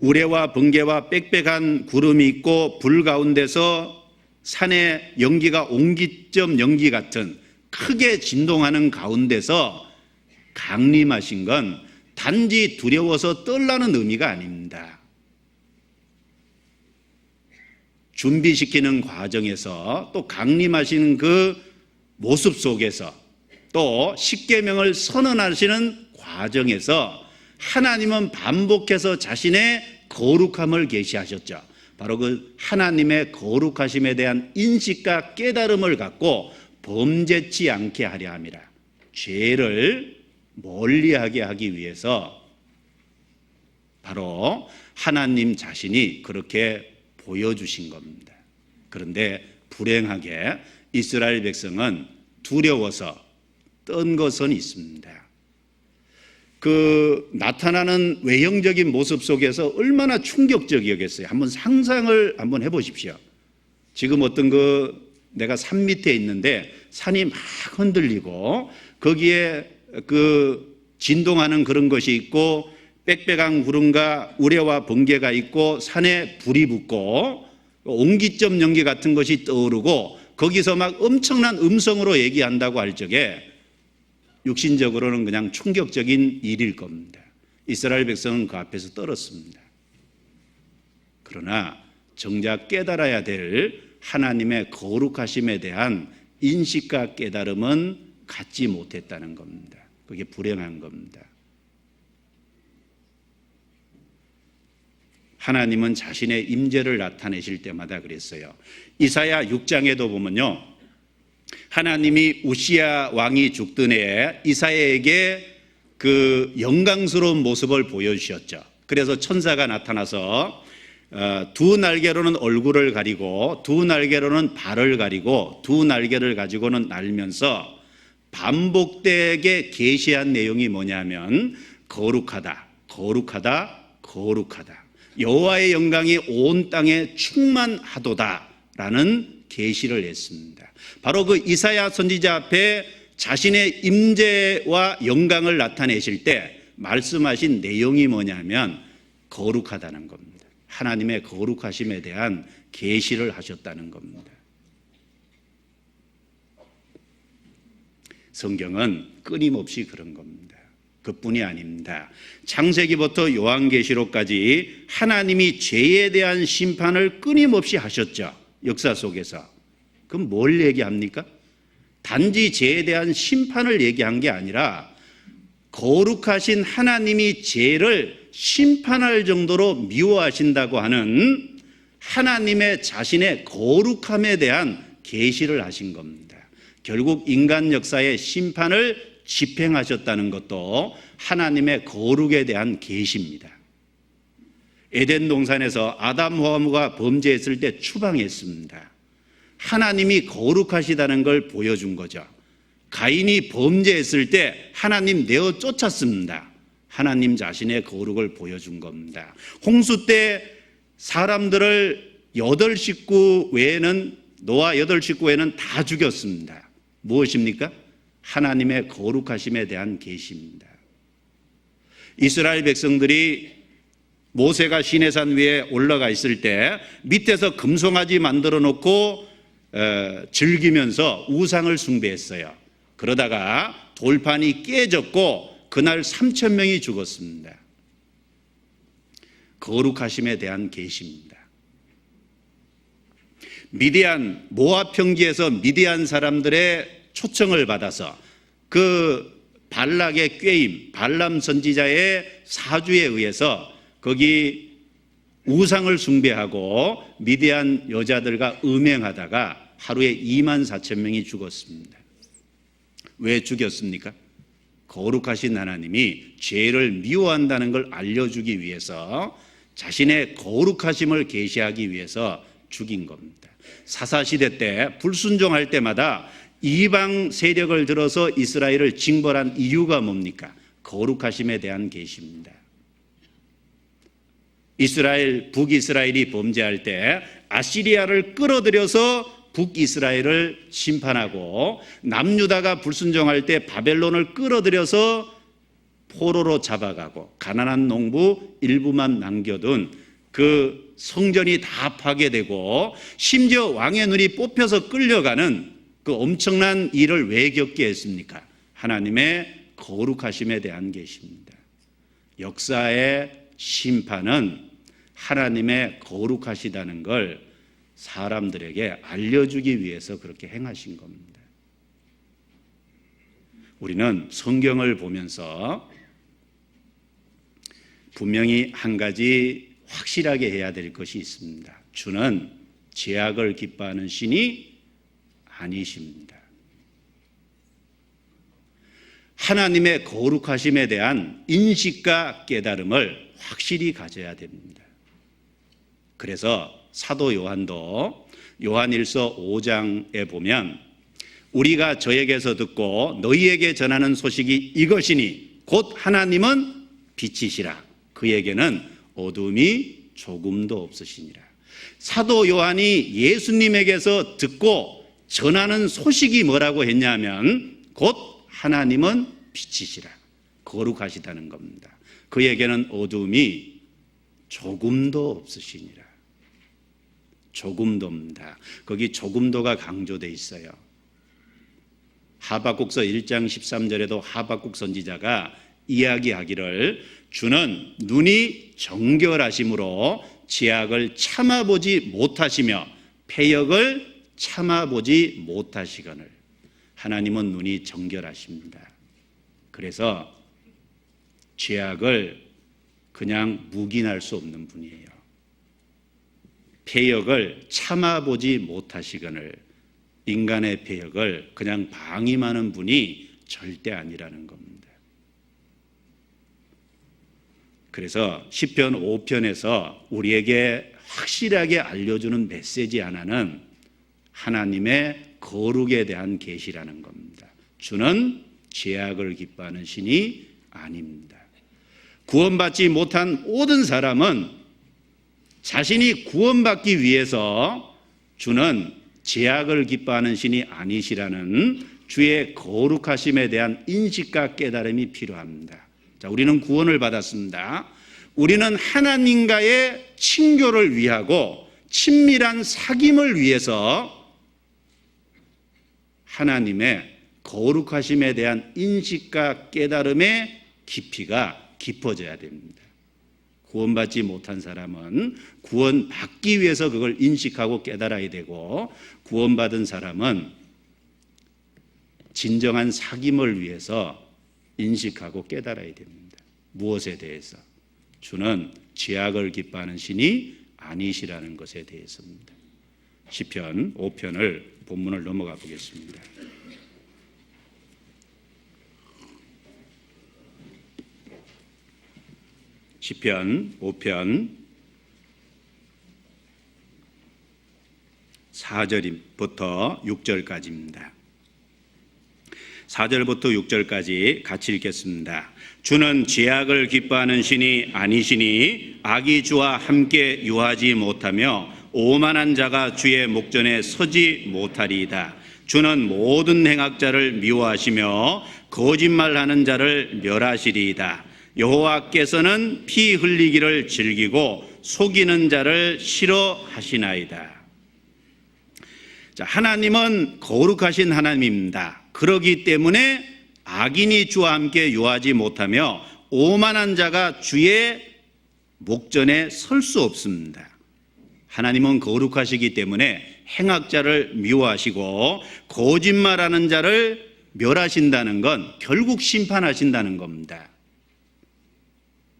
우레와 번개와 빽빽한 구름이 있고 불 가운데서 산의 연기가 옹기점 연기 같은 크게 진동하는 가운데서 강림하신 건 단지 두려워서 떨라는 의미가 아닙니다. 준비시키는 과정에서 또 강림하시는 그 모습 속에서 또 십계명을 선언하시는 과정에서 하나님은 반복해서 자신의 거룩함을 계시하셨죠. 바로 그 하나님의 거룩하심에 대한 인식과 깨달음을 갖고 범죄치 않게 하려 함이라. 죄를 멀리하게 하기 위해서 바로 하나님 자신이 그렇게 보여주신 겁니다. 그런데 불행하게 이스라엘 백성은 두려워서 떤 것은 있습니다. 그 나타나는 외형적인 모습 속에서 얼마나 충격적이겠어요. 한번 상상을 한번 해보십시오. 지금 어떤 내가 산 밑에 있는데 산이 막 흔들리고 거기에 그 진동하는 그런 것이 있고 빽빽한 구름과 우레와 번개가 있고 산에 불이 붙고 옹기점 연기 같은 것이 떠오르고 거기서 막 엄청난 음성으로 얘기한다고 할 적에 육신적으로는 그냥 충격적인 일일 겁니다. 이스라엘 백성은 그 앞에서 떨었습니다. 그러나 정작 깨달아야 될 하나님의 거룩하심에 대한 인식과 깨달음은 갖지 못했다는 겁니다. 그게 불행한 겁니다. 하나님은 자신의 임재를 나타내실 때마다 그랬어요. 이사야 6장에도 보면요, 하나님이 우시야 왕이 죽던 해에 이사야에게 그 영광스러운 모습을 보여주셨죠. 그래서 천사가 나타나서 두 날개로는 얼굴을 가리고 두 날개로는 발을 가리고 두 날개를 가지고는 날면서 반복되게 계시한 내용이 뭐냐면 거룩하다, 거룩하다, 거룩하다. 여호와의 영광이 온 땅에 충만하도다라는 계시를 했습니다. 바로 그 이사야 선지자 앞에 자신의 임재와 영광을 나타내실 때 말씀하신 내용이 뭐냐면 거룩하다는 겁니다. 하나님의 거룩하심에 대한 계시를 하셨다는 겁니다. 성경은 끊임없이 그런 겁니다. 그뿐이 아닙니다. 창세기부터 요한계시록까지 하나님이 죄에 대한 심판을 끊임없이 하셨죠. 역사 속에서. 그럼 뭘 얘기합니까? 단지 죄에 대한 심판을 얘기한 게 아니라 거룩하신 하나님이 죄를 심판할 정도로 미워하신다고 하는 하나님의 자신의 거룩함에 대한 계시를 하신 겁니다. 결국 인간 역사의 심판을 집행하셨다는 것도 하나님의 거룩에 대한 계시입니다. 에덴 동산에서 아담 하와가 범죄했을 때 추방했습니다. 하나님이 거룩하시다는 걸 보여준 거죠. 가인이 범죄했을 때 하나님 내어 쫓았습니다. 하나님 자신의 거룩을 보여준 겁니다. 홍수 때 사람들을 8식구 외에는 노아 8식구 외에는 다 죽였습니다. 무엇입니까? 하나님의 거룩하심에 대한 계시입니다. 이스라엘 백성들이 모세가 시내산 위에 올라가 있을 때 밑에서 금송아지 만들어 놓고 즐기면서 우상을 숭배했어요. 그러다가 돌판이 깨졌고 그날 3,000명이 죽었습니다. 거룩하심에 대한 계시입니다. 미디안 모압 평지에서 미디안 사람들의 초청을 받아서 그 발락의 꾀임, 발람 선지자의 사주에 의해서 거기 우상을 숭배하고 미디안 여자들과 음행하다가 하루에 24,000명이 죽었습니다. 왜 죽였습니까? 거룩하신 하나님이 죄를 미워한다는 걸 알려주기 위해서 자신의 거룩하심을 계시하기 위해서 죽인 겁니다. 사사시대 때 불순종할 때마다 이방 세력을 들어서 이스라엘을 징벌한 이유가 뭡니까? 거룩하심에 대한 계시입니다. 북이스라엘이 범죄할 때 아시리아를 끌어들여서 북이스라엘을 심판하고 남유다가 불순종할 때 바벨론을 끌어들여서 포로로 잡아가고 가나안 농부 일부만 남겨둔 그 성전이 다 파괴되고 심지어 왕의 눈이 뽑혀서 끌려가는 그 엄청난 일을 왜 겪게 했습니까? 하나님의 거룩하심에 대한 계시입니다. 역사의 심판은 하나님의 거룩하시다는 걸 사람들에게 알려주기 위해서 그렇게 행하신 겁니다. 우리는 성경을 보면서 분명히 한 가지 확실하게 해야 될 것이 있습니다. 주는 죄악을 기뻐하는 신이 아니십니다. 하나님의 거룩하심에 대한 인식과 깨달음을 확실히 가져야 됩니다. 그래서 사도 요한도 요한일서 5장에 보면 우리가 저에게서 듣고 너희에게 전하는 소식이 이것이니 곧 하나님은 빛이시라 그에게는 어둠이 조금도 없으시니라. 사도 요한이 예수님에게서 듣고 전하는 소식이 뭐라고 했냐면 곧 하나님은 빛이시라 거룩하시다는 겁니다. 그에게는 어둠이 조금도 없으시니라. 조금도입니다. 거기 조금도가 강조되어 있어요. 하박국서 1장 13절에도 하박국 선지자가 이야기하기를 주는 눈이 정결하심으로 죄악을 참아보지 못하시며 패역을 참아보지 못하시거늘. 하나님은 눈이 정결하십니다. 그래서 죄악을 그냥 묵인할 수 없는 분이에요. 패역을 참아보지 못하시거늘 인간의 배역을 그냥 방임하는 분이 절대 아니라는 겁니다. 그래서 시편 5편에서 우리에게 확실하게 알려주는 메시지 하나는 하나님의 거룩에 대한 계시라는 겁니다. 주는 죄악을 기뻐하는 신이 아닙니다. 구원받지 못한 모든 사람은 자신이 구원받기 위해서 주는 죄악을 기뻐하는 신이 아니시라는 주의 거룩하심에 대한 인식과 깨달음이 필요합니다. 자, 우리는 구원을 받았습니다. 우리는 하나님과의 친교를 위하고 친밀한 사귐을 위해서 하나님의 거룩하심에 대한 인식과 깨달음의 깊이가 깊어져야 됩니다. 구원받지 못한 사람은 구원받기 위해서 그걸 인식하고 깨달아야 되고, 구원받은 사람은 진정한 사귐을 위해서 인식하고 깨달아야 됩니다. 무엇에 대해서? 주는 죄악을 기뻐하는 신이 아니시라는 것에 대해서입니다. 시편 5편을 본문을 넘어가 보겠습니다. 시편 5편 4절부터 6절까지입니다. 4절부터 6절까지 같이 읽겠습니다. 주는 죄악을 기뻐하는 신이 아니시니 악이 주와 함께 유하지 못하며 오만한 자가 주의 목전에 서지 못하리이다. 주는 모든 행악자를 미워하시며 거짓말하는 자를 멸하시리이다. 여호와께서는 피 흘리기를 즐기고 속이는 자를 싫어하시나이다. 자, 하나님은 거룩하신 하나님입니다. 그러기 때문에 악인이 주와 함께 유하지 못하며 오만한 자가 주의 목전에 설 수 없습니다. 하나님은 거룩하시기 때문에 행악자를 미워하시고 거짓말하는 자를 멸하신다는 건 결국 심판하신다는 겁니다.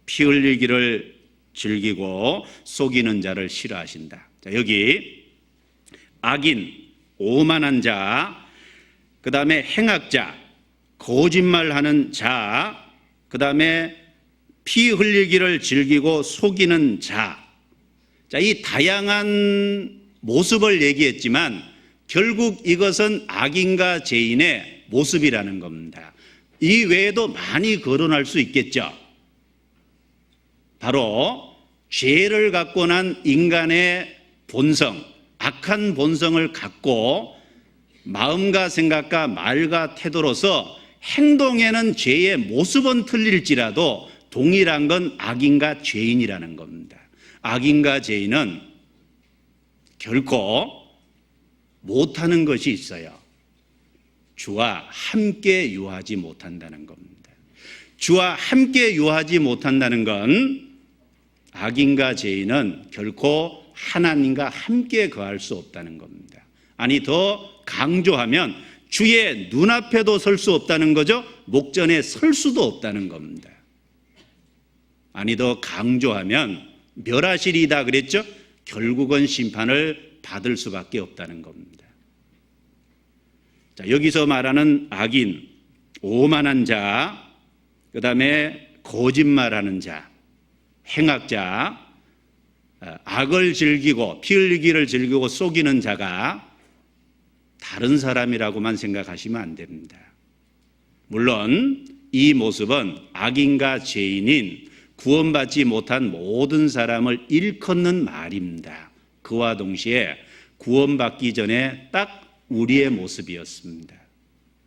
피 흘리기를 즐기고 속이는 자를 싫어하신다. 자, 여기 악인, 오만한 자, 그 다음에 행악자, 거짓말하는 자, 그 다음에 피 흘리기를 즐기고 속이는 자. 자, 이 다양한 모습을 얘기했지만 결국 이것은 악인과 죄인의 모습이라는 겁니다. 이 외에도 많이 거론할 수 있겠죠. 바로 죄를 갖고 난 인간의 본성, 악한 본성을 갖고 마음과 생각과 말과 태도로서 행동에는 죄의 모습은 틀릴지라도 동일한 건 악인과 죄인이라는 겁니다. 악인과 죄인은 결코 못하는 것이 있어요. 주와 함께 유하지 못한다는 겁니다. 주와 함께 유하지 못한다는 건 악인과 죄인은 결코 하나님과 함께 거할 수 없다는 겁니다. 아니, 더 강조하면 주의 눈앞에도 설 수 없다는 거죠. 목전에 설 수도 없다는 겁니다. 아니, 더 강조하면 멸하시리이다 그랬죠. 결국은 심판을 받을 수밖에 없다는 겁니다. 자, 여기서 말하는 악인, 오만한 자, 그 다음에 거짓말하는 자, 행악자, 악을 즐기고 피 흘리기를 즐기고 속이는 자가 다른 사람이라고만 생각하시면 안 됩니다. 물론 이 모습은 악인과 죄인인 구원받지 못한 모든 사람을 일컫는 말입니다. 그와 동시에 구원받기 전에 딱 우리의 모습이었습니다.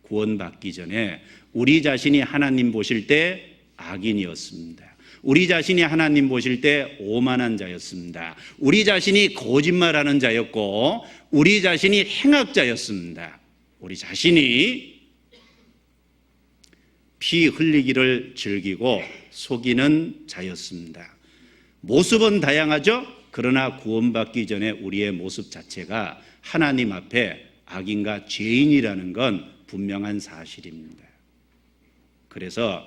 구원받기 전에 우리 자신이 하나님 보실 때 악인이었습니다. 우리 자신이 하나님 보실 때 오만한 자였습니다. 우리 자신이 거짓말하는 자였고 우리 자신이 행악자였습니다. 우리 자신이 피 흘리기를 즐기고 속이는 자였습니다. 모습은 다양하죠? 그러나 구원받기 전에 우리의 모습 자체가 하나님 앞에 악인과 죄인이라는 건 분명한 사실입니다. 그래서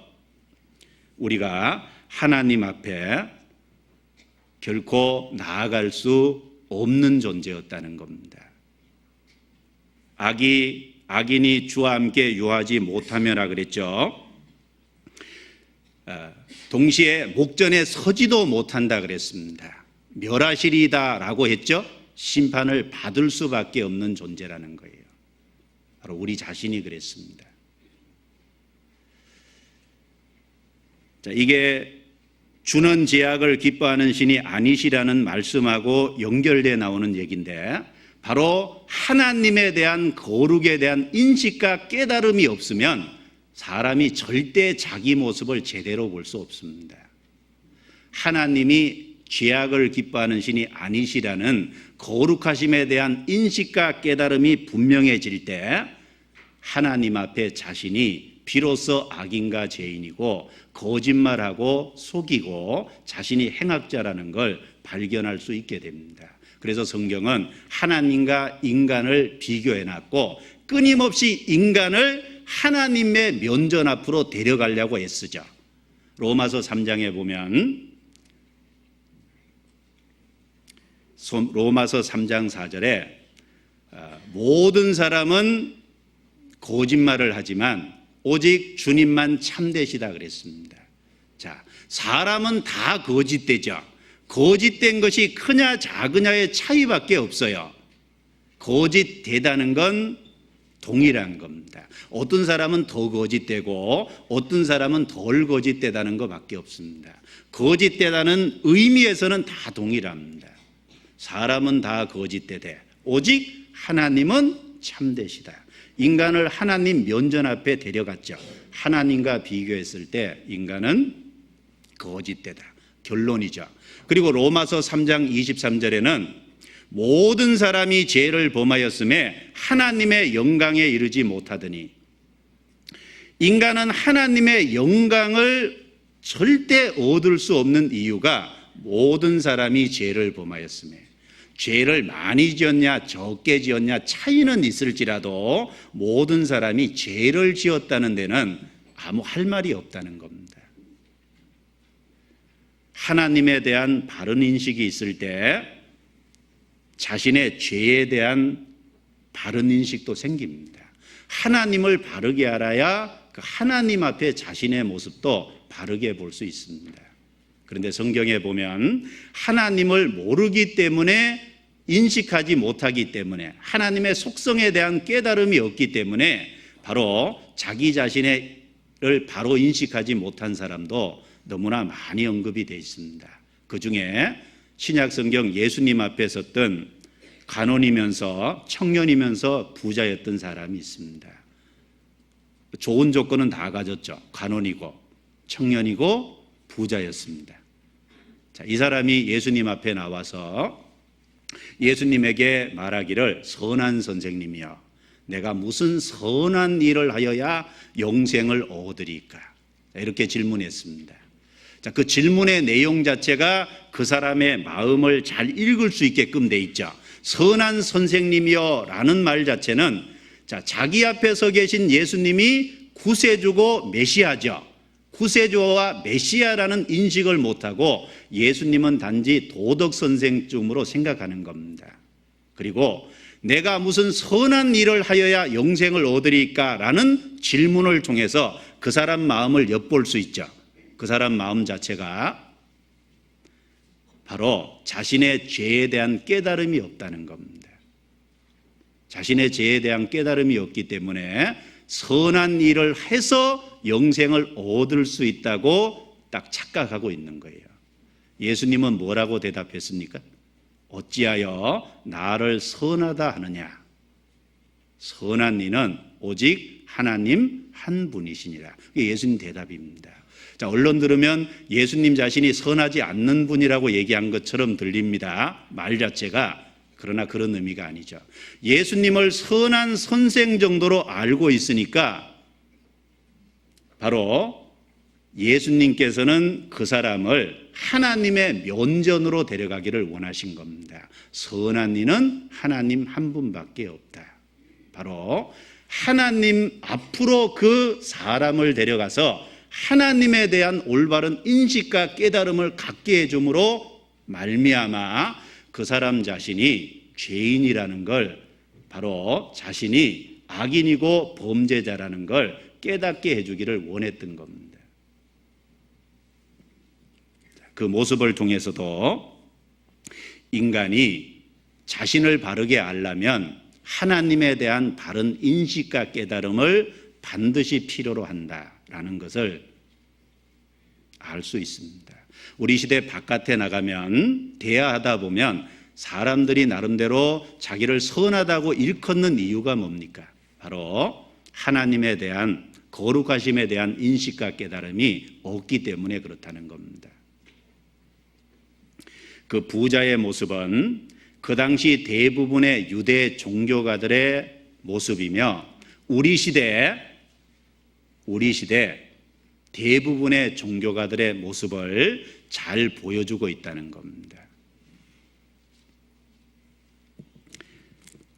우리가 하나님 앞에 결코 나아갈 수 없는 존재였다는 겁니다. 악인이 주와 함께 유하지 못하며라 그랬죠. 동시에 목전에 서지도 못한다 그랬습니다. 멸하시리다라고 했죠. 심판을 받을 수밖에 없는 존재라는 거예요. 바로 우리 자신이 그랬습니다. 자, 이게 주는 제약을 기뻐하는 신이 아니시라는 말씀하고 연결돼 나오는 얘기인데, 바로 하나님에 대한 거룩에 대한 인식과 깨달음이 없으면 사람이 절대 자기 모습을 제대로 볼 수 없습니다. 하나님이 죄악을 기뻐하는 신이 아니시라는 거룩하심에 대한 인식과 깨달음이 분명해질 때 하나님 앞에 자신이 비로소 악인과 죄인이고 거짓말하고 속이고 자신이 행악자라는 걸 발견할 수 있게 됩니다. 그래서 성경은 하나님과 인간을 비교해놨고 끊임없이 인간을 하나님의 면전 앞으로 데려가려고 애쓰죠. 로마서 3장에 보면 로마서 3장 4절에 모든 사람은 거짓말을 하지만 오직 주님만 참되시다 그랬습니다. 자, 사람은 다 거짓되죠. 거짓된 것이 크냐 작으냐의 차이밖에 없어요. 거짓되다는 건 동일한 겁니다. 어떤 사람은 더 거짓되고 어떤 사람은 덜 거짓되다는 것밖에 없습니다. 거짓되다는 의미에서는 다 동일합니다. 사람은 다 거짓되되 오직 하나님은 참되시다. 인간을 하나님 면전 앞에 데려갔죠. 하나님과 비교했을 때 인간은 거짓되다. 결론이죠. 그리고 로마서 3장 23절에는 모든 사람이 죄를 범하였음에 하나님의 영광에 이르지 못하더니, 인간은 하나님의 영광을 절대 얻을 수 없는 이유가 모든 사람이 죄를 범하였음에, 죄를 많이 지었냐 적게 지었냐 차이는 있을지라도 모든 사람이 죄를 지었다는 데는 아무 할 말이 없다는 겁니다. 하나님에 대한 바른 인식이 있을 때 자신의 죄에 대한 바른 인식도 생깁니다. 하나님을 바르게 알아야 그 하나님 앞에 자신의 모습도 바르게 볼 수 있습니다. 그런데 성경에 보면 하나님을 모르기 때문에, 인식하지 못하기 때문에, 하나님의 속성에 대한 깨달음이 없기 때문에 바로 자기 자신을 바로 인식하지 못한 사람도 너무나 많이 언급이 되어 있습니다. 그 중에 신약 성경 예수님 앞에 섰던 간원이면서 청년이면서 부자였던 사람이 있습니다. 좋은 조건은 다 가졌죠. 간원이고 청년이고 부자였습니다. 자, 이 사람이 예수님 앞에 나와서 예수님에게 말하기를, 선한 선생님이여, 내가 무슨 선한 일을 하여야 영생을 얻으리까? 이렇게 질문했습니다. 자, 그 질문의 내용 자체가 그 사람의 마음을 잘 읽을 수 있게끔 돼 있죠. 선한 선생님이여 라는 말 자체는, 자, 자기 앞에 서 계신 예수님이 구세주고 메시아죠. 구세주와 메시아라는 인식을 못하고 예수님은 단지 도덕 선생쯤으로 생각하는 겁니다. 그리고 내가 무슨 선한 일을 하여야 영생을 얻으리까? 라는 질문을 통해서 그 사람 마음을 엿볼 수 있죠. 그 사람 마음 자체가 바로 자신의 죄에 대한 깨달음이 없다는 겁니다. 자신의 죄에 대한 깨달음이 없기 때문에 선한 일을 해서 영생을 얻을 수 있다고 딱 착각하고 있는 거예요. 예수님은 뭐라고 대답했습니까? 어찌하여 나를 선하다 하느냐? 선한 이는 오직 하나님 한 분이시니라. 이게 예수님 대답입니다. 자, 언론 들으면 예수님 자신이 선하지 않는 분이라고 얘기한 것처럼 들립니다. 말 자체가. 그러나 그런 의미가 아니죠. 예수님을 선한 선생 정도로 알고 있으니까 바로 예수님께서는 그 사람을 하나님의 면전으로 데려가기를 원하신 겁니다. 선한 이는 하나님 한 분밖에 없다. 바로 하나님 앞으로 그 사람을 데려가서 하나님에 대한 올바른 인식과 깨달음을 갖게 해줌으로 말미암아 그 사람 자신이 죄인이라는 걸 바로 자신이 악인이고 범죄자라는 걸 깨닫게 해주기를 원했던 겁니다. 그 모습을 통해서도 인간이 자신을 바르게 알려면 하나님에 대한 바른 인식과 깨달음을 반드시 필요로 한다라는 것을 알 수 있습니다. 우리 시대 바깥에 나가면 대화하다 보면 사람들이 나름대로 자기를 선하다고 일컫는 이유가 뭡니까? 바로 하나님에 대한 거룩하심에 대한 인식과 깨달음이 없기 때문에 그렇다는 겁니다. 그 부자의 모습은 그 당시 대부분의 유대 종교가들의 모습이며 우리 시대 대부분의 종교가들의 모습을 잘 보여주고 있다는 겁니다.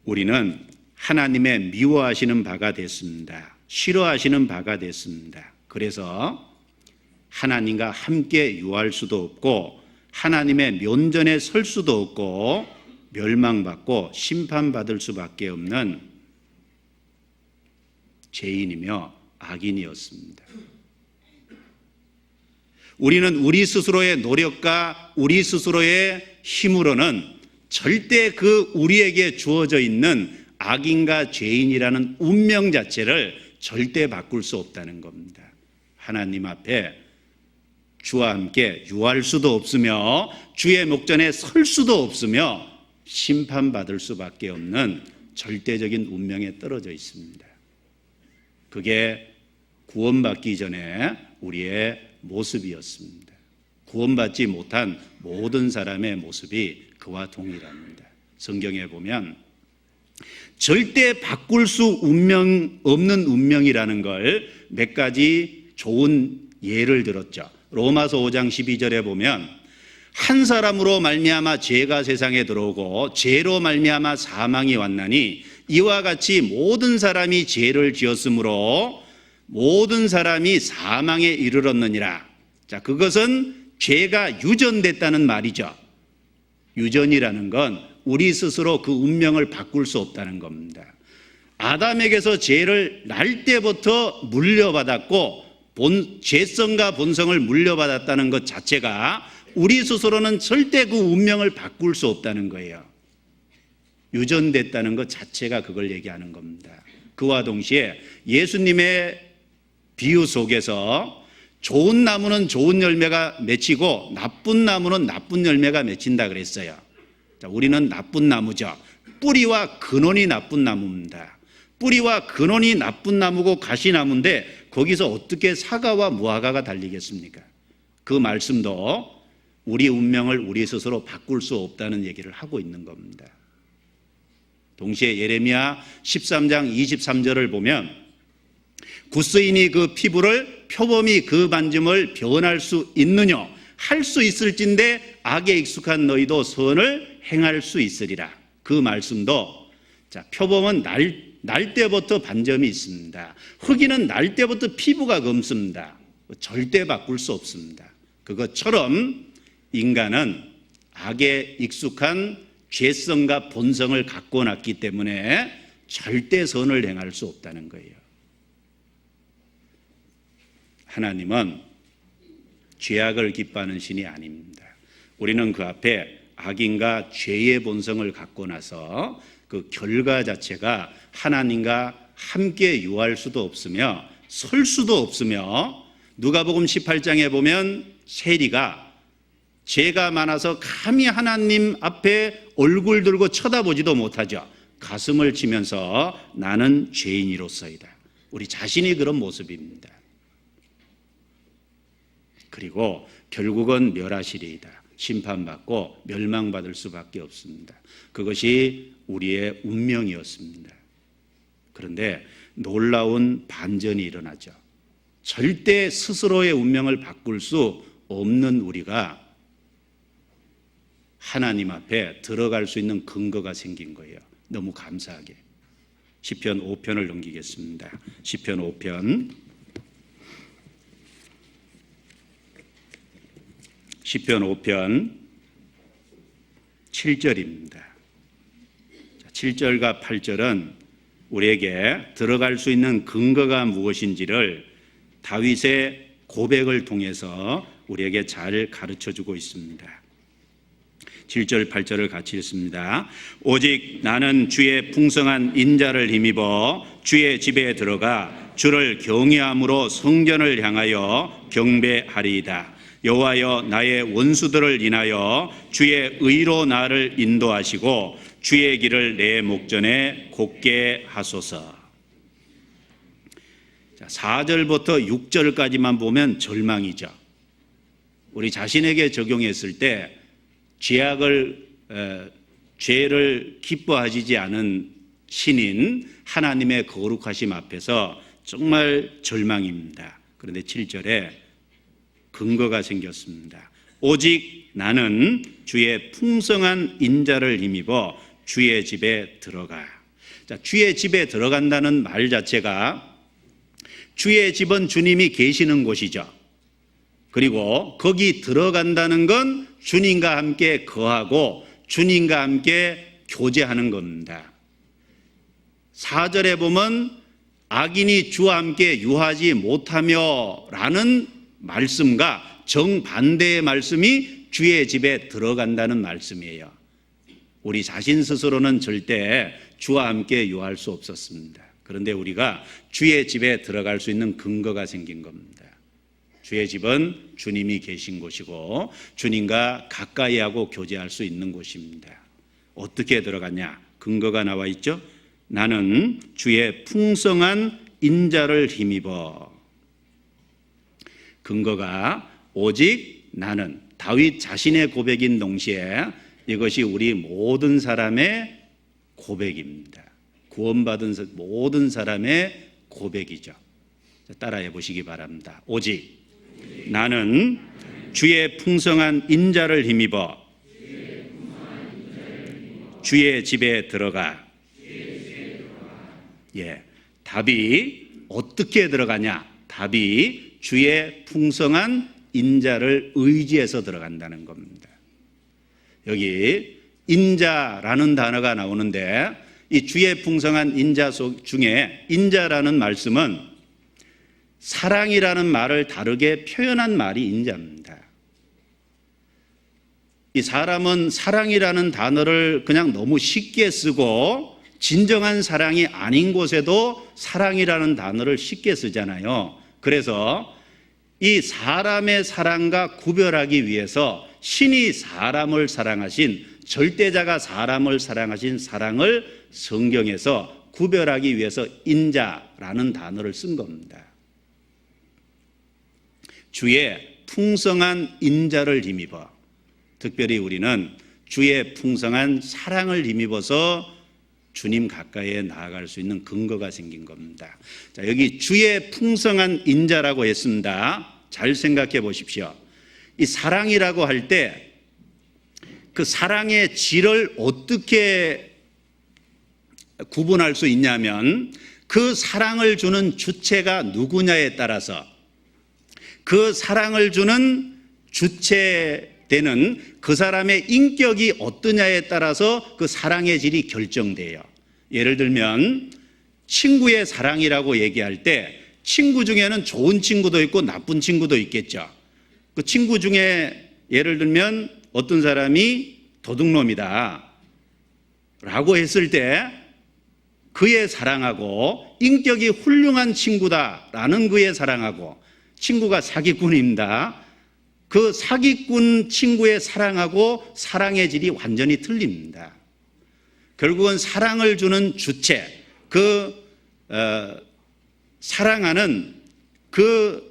우리는 하나님의 미워하시는 바가 됐습니다. 싫어하시는 바가 됐습니다. 그래서 하나님과 함께 유할 수도 없고 하나님의 면전에 설 수도 없고 멸망받고 심판받을 수밖에 없는 죄인이며 악인이었습니다. 우리는 우리 스스로의 노력과 우리 스스로의 힘으로는 절대 그 우리에게 주어져 있는 악인과 죄인이라는 운명 자체를 절대 바꿀 수 없다는 겁니다. 하나님 앞에 주와 함께 유할 수도 없으며 주의 목전에 설 수도 없으며 심판받을 수밖에 없는 절대적인 운명에 떨어져 있습니다. 그게 구원받기 전에 우리의 모습이었습니다. 구원받지 못한 모든 사람의 모습이 그와 동일합니다. 성경에 보면 절대 바꿀 수 없는 운명이라는 걸 몇 가지 좋은 예를 들었죠. 로마서 5장 12절에 보면 한 사람으로 말미암아 죄가 세상에 들어오고 죄로 말미암아 사망이 왔나니 이와 같이 모든 사람이 죄를 지었으므로 모든 사람이 사망에 이르렀느니라. 자, 그것은 죄가 유전됐다는 말이죠. 유전이라는 건 우리 스스로 그 운명을 바꿀 수 없다는 겁니다. 아담에게서 죄를 날 때부터 물려받았고 죄성과 본성을 물려받았다는 것 자체가 우리 스스로는 절대 그 운명을 바꿀 수 없다는 거예요. 유전됐다는 것 자체가 그걸 얘기하는 겁니다. 그와 동시에 예수님의 비유 속에서 좋은 나무는 좋은 열매가 맺히고 나쁜 나무는 나쁜 열매가 맺힌다 그랬어요. 자, 우리는 나쁜 나무죠. 뿌리와 근원이 나쁜 나무입니다. 뿌리와 근원이 나쁜 나무고 가시나무인데 거기서 어떻게 사과와 무화과가 달리겠습니까? 그 말씀도 우리 운명을 우리 스스로 바꿀 수 없다는 얘기를 하고 있는 겁니다. 동시에 예레미야 13장 23절을 보면 구스인이 그 피부를 표범이 그 만짐을 변할 수 있느냐? 할 수 있을진데 악에 익숙한 너희도 선을 행할 수 있으리라. 그 말씀도 자, 표범은 날 때부터 반점이 있습니다. 흑인은 날 때부터 피부가 검습니다. 절대 바꿀 수 없습니다. 그것처럼 인간은 악에 익숙한 죄성과 본성을 갖고 났기 때문에 절대 선을 행할 수 없다는 거예요. 하나님은 죄악을 기뻐하는 신이 아닙니다. 우리는 그 앞에 악인과 죄의 본성을 갖고 나서 그 결과 자체가 하나님과 함께 유할 수도 없으며 설 수도 없으며 누가복음 18장에 보면 세리가 죄가 많아서 감히 하나님 앞에 얼굴 들고 쳐다보지도 못하죠. 가슴을 치면서 나는 죄인이로서이다. 우리 자신이 그런 모습입니다. 그리고 결국은 멸하시리이다. 심판받고 멸망받을 수밖에 없습니다. 그것이 우리의 운명이었습니다. 그런데 놀라운 반전이 일어나죠. 절대 스스로의 운명을 바꿀 수 없는 우리가 하나님 앞에 들어갈 수 있는 근거가 생긴 거예요. 너무 감사하게. 시편 5편을 넘기겠습니다. 시편 5편 7절입니다. 7절과 8절은 우리에게 들어갈 수 있는 근거가 무엇인지를 다윗의 고백을 통해서 우리에게 잘 가르쳐주고 있습니다. 7절 8절을 같이 읽습니다. 오직 나는 주의 풍성한 인자를 힘입어 주의 집에 들어가 주를 경외함으로 성전을 향하여 경배하리이다. 여호와여, 나의 원수들을 인하여 주의 의로 나를 인도하시고 주의 길을 내 목전에 곧게 하소서. 4절부터 6절까지만 보면 절망이죠. 우리 자신에게 적용했을 때 죄를 기뻐하시지 않은 신인 하나님의 거룩하심 앞에서 정말 절망입니다. 그런데 7절에 근거가 생겼습니다. 오직 나는 주의 풍성한 인자를 힘입어 주의 집에 들어가. 자, 주의 집에 들어간다는 말 자체가 주의 집은 주님이 계시는 곳이죠. 그리고 거기 들어간다는 건 주님과 함께 거하고 주님과 함께 교제하는 겁니다. 4절에 보면 악인이 주와 함께 유하지 못하며 라는 말씀과 정반대의 말씀이 주의 집에 들어간다는 말씀이에요. 우리 자신 스스로는 절대 주와 함께 유할 수 없었습니다. 그런데 우리가 주의 집에 들어갈 수 있는 근거가 생긴 겁니다. 주의 집은 주님이 계신 곳이고 주님과 가까이 하고 교제할 수 있는 곳입니다. 어떻게 들어가냐? 근거가 나와 있죠. 나는 주의 풍성한 인자를 힘입어. 근거가 오직 나는, 다윗 자신의 고백인 동시에 이것이 우리 모든 사람의 고백입니다. 구원받은 모든 사람의 고백이죠. 따라해 보시기 바랍니다. 오직 나는 주의 풍성한 인자를 힘입어 주의 집에 들어가. 답이 어떻게 들어가냐? 답이 주의 풍성한 인자를 의지해서 들어간다는 겁니다. 여기 인자라는 단어가 나오는데 이 주의 풍성한 인자 중에 인자라는 말씀은 사랑이라는 말을 다르게 표현한 말이 인자입니다. 이 사람은 사랑이라는 단어를 그냥 너무 쉽게 쓰고 진정한 사랑이 아닌 곳에도 사랑이라는 단어를 쉽게 쓰잖아요. 그래서 이 사람의 사랑과 구별하기 위해서 신이 사람을 사랑하신, 절대자가 사람을 사랑하신 사랑을 성경에서 구별하기 위해서 인자라는 단어를 쓴 겁니다. 주의 풍성한 인자를 힘입어, 특별히 우리는 주의 풍성한 사랑을 힘입어서 주님 가까이에 나아갈 수 있는 근거가 생긴 겁니다. 자, 여기 주의 풍성한 인자라고 했습니다. 잘 생각해 보십시오. 이 사랑이라고 할 때 그 사랑의 질을 어떻게 구분할 수 있냐면 그 사랑을 주는 주체가 누구냐에 따라서, 그 사랑을 주는 주체되는 그 사람의 인격이 어떠냐에 따라서 그 사랑의 질이 결정돼요. 예를 들면 친구의 사랑이라고 얘기할 때 친구 중에는 좋은 친구도 있고 나쁜 친구도 있겠죠. 그 친구 중에 예를 들면 어떤 사람이 도둑놈이다 라고 했을 때 그의 사랑하고, 인격이 훌륭한 친구다라는 그의 사랑하고, 친구가 사기꾼입니다, 그 사기꾼 친구의 사랑하고 사랑의 질이 완전히 틀립니다. 결국은 사랑을 주는 주체, 사랑하는 그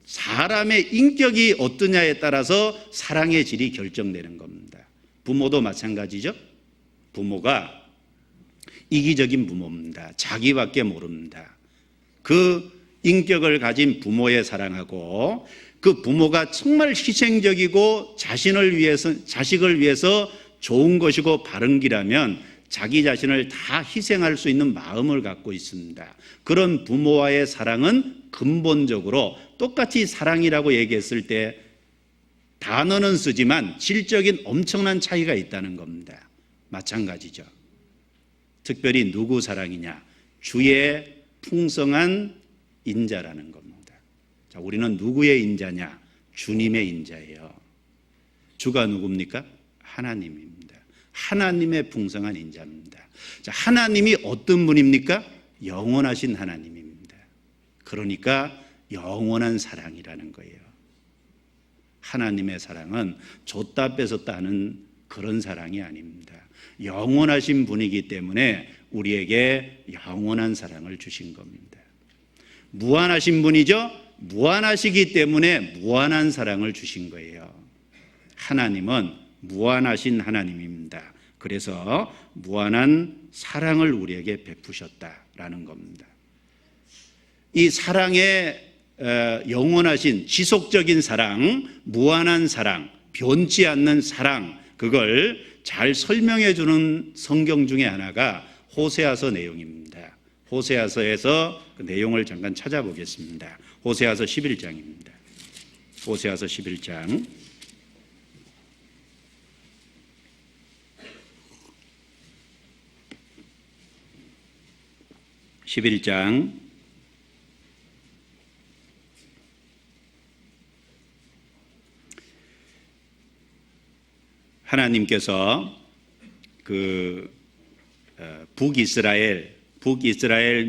사람의 인격이 어떠냐에 따라서 사랑의 질이 결정되는 겁니다. 부모도 마찬가지죠. 부모가 이기적인 부모입니다. 자기밖에 모릅니다. 그 인격을 가진 부모의 사랑하고, 그 부모가 정말 희생적이고 자식을 위해서 좋은 것이고 바른 길이라면 자기 자신을 다 희생할 수 있는 마음을 갖고 있습니다. 그런 부모와의 사랑은 근본적으로 똑같이 사랑이라고 얘기했을 때 단어는 쓰지만 질적인 엄청난 차이가 있다는 겁니다. 마찬가지죠. 특별히 누구 사랑이냐? 주의 풍성한 인자라는 겁니다. 자, 우리는 누구의 인자냐? 주님의 인자예요. 주가 누굽니까? 하나님입니다. 하나님의 풍성한 인자입니다. 자, 하나님이 어떤 분입니까? 영원하신 하나님입니다. 그러니까 영원한 사랑이라는 거예요. 하나님의 사랑은 줬다 뺏었다 하는 그런 사랑이 아닙니다. 영원하신 분이기 때문에 우리에게 영원한 사랑을 주신 겁니다. 무한하신 분이죠? 무한하시기 때문에 무한한 사랑을 주신 거예요. 하나님은 무한하신 하나님입니다. 그래서 무한한 사랑을 우리에게 베푸셨다라는 겁니다. 이 사랑의 영원하신 지속적인 사랑, 무한한 사랑, 변치 않는 사랑, 그걸 잘 설명해 주는 성경 중에 하나가 호세아서 내용입니다. 호세아서에서 그 내용을 잠깐 찾아보겠습니다. 호세아서 11장입니다. 호세아서 11장. 하나님께서 북이스라엘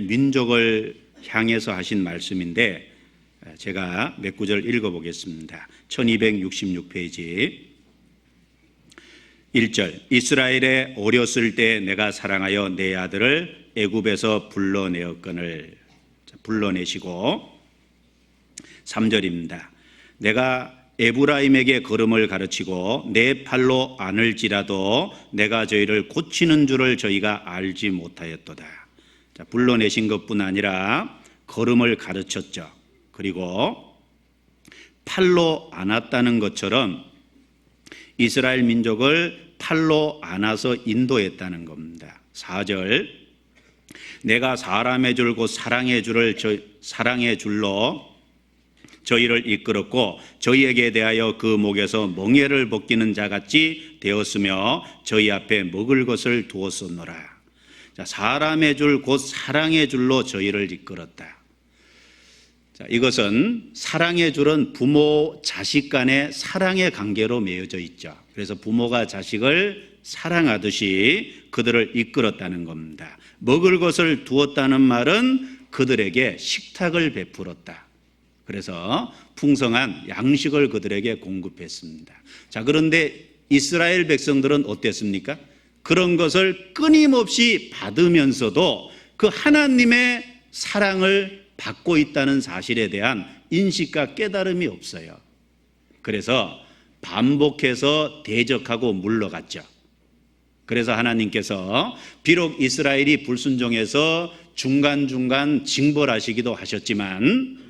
민족을 향해서 하신 말씀인데 제가 몇 구절 읽어보겠습니다. 1266페이지 1절. 이스라엘에 어렸을 때 내가 사랑하여 내 아들을 애굽에서 불러내었거늘. 불러내시고 3절입니다. 내가 에브라임에게 걸음을 가르치고 내 팔로 안을지라도 내가 저희를 고치는 줄을 저희가 알지 못하였도다. 자, 불러내신 것뿐 아니라 걸음을 가르쳤죠. 그리고 팔로 안았다는 것처럼 이스라엘 민족을 팔로 안아서 인도했다는 겁니다. 4절. 내가 사람의 줄 곧 사랑의 줄로 저희를 이끌었고 저희에게 대하여 그 목에서 멍에를 벗기는 자같이 되었으며 저희 앞에 먹을 것을 두었었노라. 자, 사람의 줄 곧 사랑의 줄로 저희를 이끌었다. 자, 이것은 사랑의 줄은 부모 자식 간의 사랑의 관계로 맺어져 있죠. 그래서 부모가 자식을 사랑하듯이 그들을 이끌었다는 겁니다. 먹을 것을 두었다는 말은 그들에게 식탁을 베풀었다. 그래서 풍성한 양식을 그들에게 공급했습니다. 자, 그런데 이스라엘 백성들은 어땠습니까? 그런 것을 끊임없이 받으면서도 그 하나님의 사랑을 받고 있다는 사실에 대한 인식과 깨달음이 없어요. 그래서 반복해서 대적하고 물러갔죠. 그래서 하나님께서 비록 이스라엘이 불순종해서 중간중간 징벌하시기도 하셨지만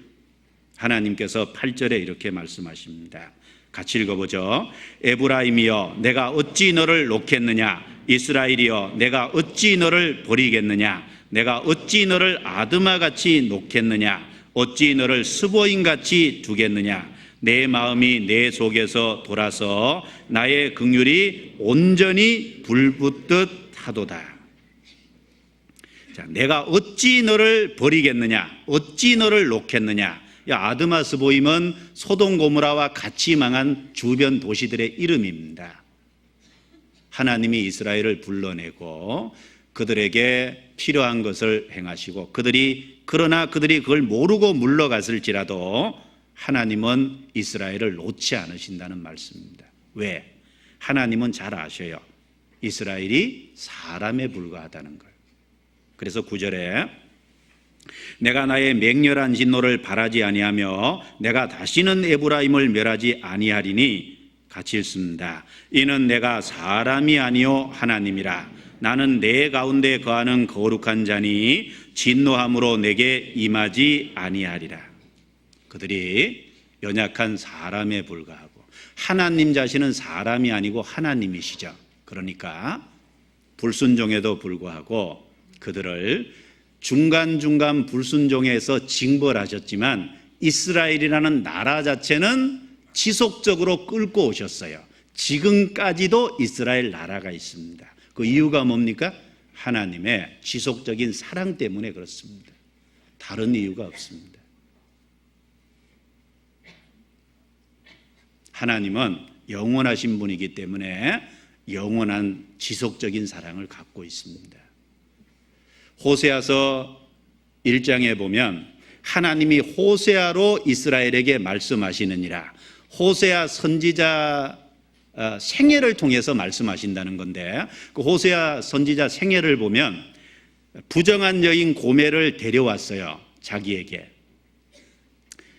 하나님께서 8절에 이렇게 말씀하십니다. 같이 읽어보죠. 에브라임이여 내가 어찌 너를 놓겠느냐? 이스라엘이여 내가 어찌 너를 버리겠느냐? 내가 어찌 너를 아드마같이 놓겠느냐? 어찌 너를 스보임같이 두겠느냐? 내 마음이 내 속에서 돌아서 나의 긍휼이 온전히 불붙듯 하도다. 자, 내가 어찌 너를 버리겠느냐? 어찌 너를 놓겠느냐? 아드마 스보임은 소돔 고모라와 같이 망한 주변 도시들의 이름입니다. 하나님이 이스라엘을 불러내고 그들에게 필요한 것을 행하시고 그러나 그들이 그걸 모르고 물러갔을지라도 하나님은 이스라엘을 놓지 않으신다는 말씀입니다. 왜? 하나님은 잘 아셔요. 이스라엘이 사람에 불과하다는 걸. 그래서 9절에 내가 나의 맹렬한 진노를 바라지 아니하며 내가 다시는 에브라임을 멸하지 아니하리니 같이 읽습니다. 이는 내가 사람이 아니요 하나님이라. 나는 내 가운데 거하는 거룩한 자니 진노함으로 내게 임하지 아니하리라. 그들이 연약한 사람에 불과하고 하나님 자신은 사람이 아니고 하나님이시죠. 그러니까 불순종에도 불구하고 그들을 중간중간 불순종해서 징벌하셨지만 이스라엘이라는 나라 자체는 지속적으로 끌고 오셨어요. 지금까지도 이스라엘 나라가 있습니다. 그 이유가 뭡니까? 하나님의 지속적인 사랑 때문에 그렇습니다. 다른 이유가 없습니다. 하나님은 영원하신 분이기 때문에 영원한 지속적인 사랑을 갖고 있습니다. 호세아서 1장에 보면 하나님이 호세아로 이스라엘에게 말씀하시느니라, 호세아 선지자 생애를 통해서 말씀하신다는 건데, 그 호세아 선지자 생애를 보면 부정한 여인 고멜을 데려왔어요. 자기에게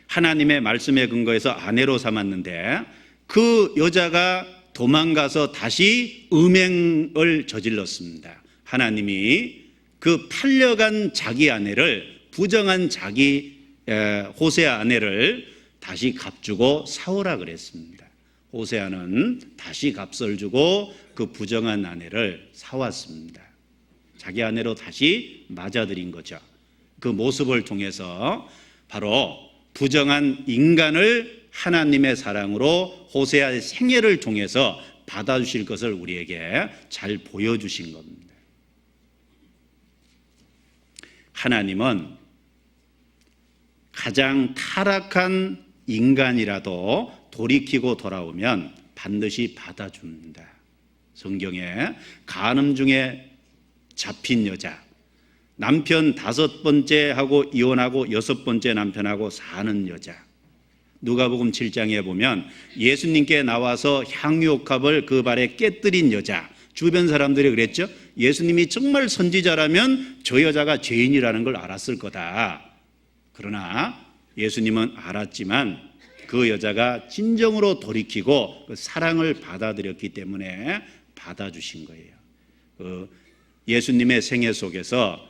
하나님의 말씀에 근거해서 아내로 삼았는데, 그 여자가 도망가서 다시 음행을 저질렀습니다. 하나님이 그 팔려간 자기 아내를, 부정한 자기 호세아 아내를 다시 값주고 사오라 그랬습니다. 호세아는 다시 값을 주고 그 부정한 아내를 사왔습니다. 자기 아내로 다시 맞아들인 거죠. 그 모습을 통해서 바로 부정한 인간을 하나님의 사랑으로 호세아의 생애를 통해서 받아주실 것을 우리에게 잘 보여주신 겁니다. 하나님은 가장 타락한 인간이라도 돌이키고 돌아오면 반드시 받아줍니다. 성경에 간음 중에 잡힌 여자, 남편 5번째 하고 이혼하고 6번째 남편하고 사는 여자, 누가복음 7장에 보면 예수님께 나와서 향유옥합을 그 발에 깨뜨린 여자, 주변 사람들이 그랬죠. 예수님이 정말 선지자라면 저 여자가 죄인이라는 걸 알았을 거다. 그러나 예수님은 알았지만 그 여자가 진정으로 돌이키고 그 사랑을 받아들였기 때문에 받아주신 거예요. 예수님의 생애 속에서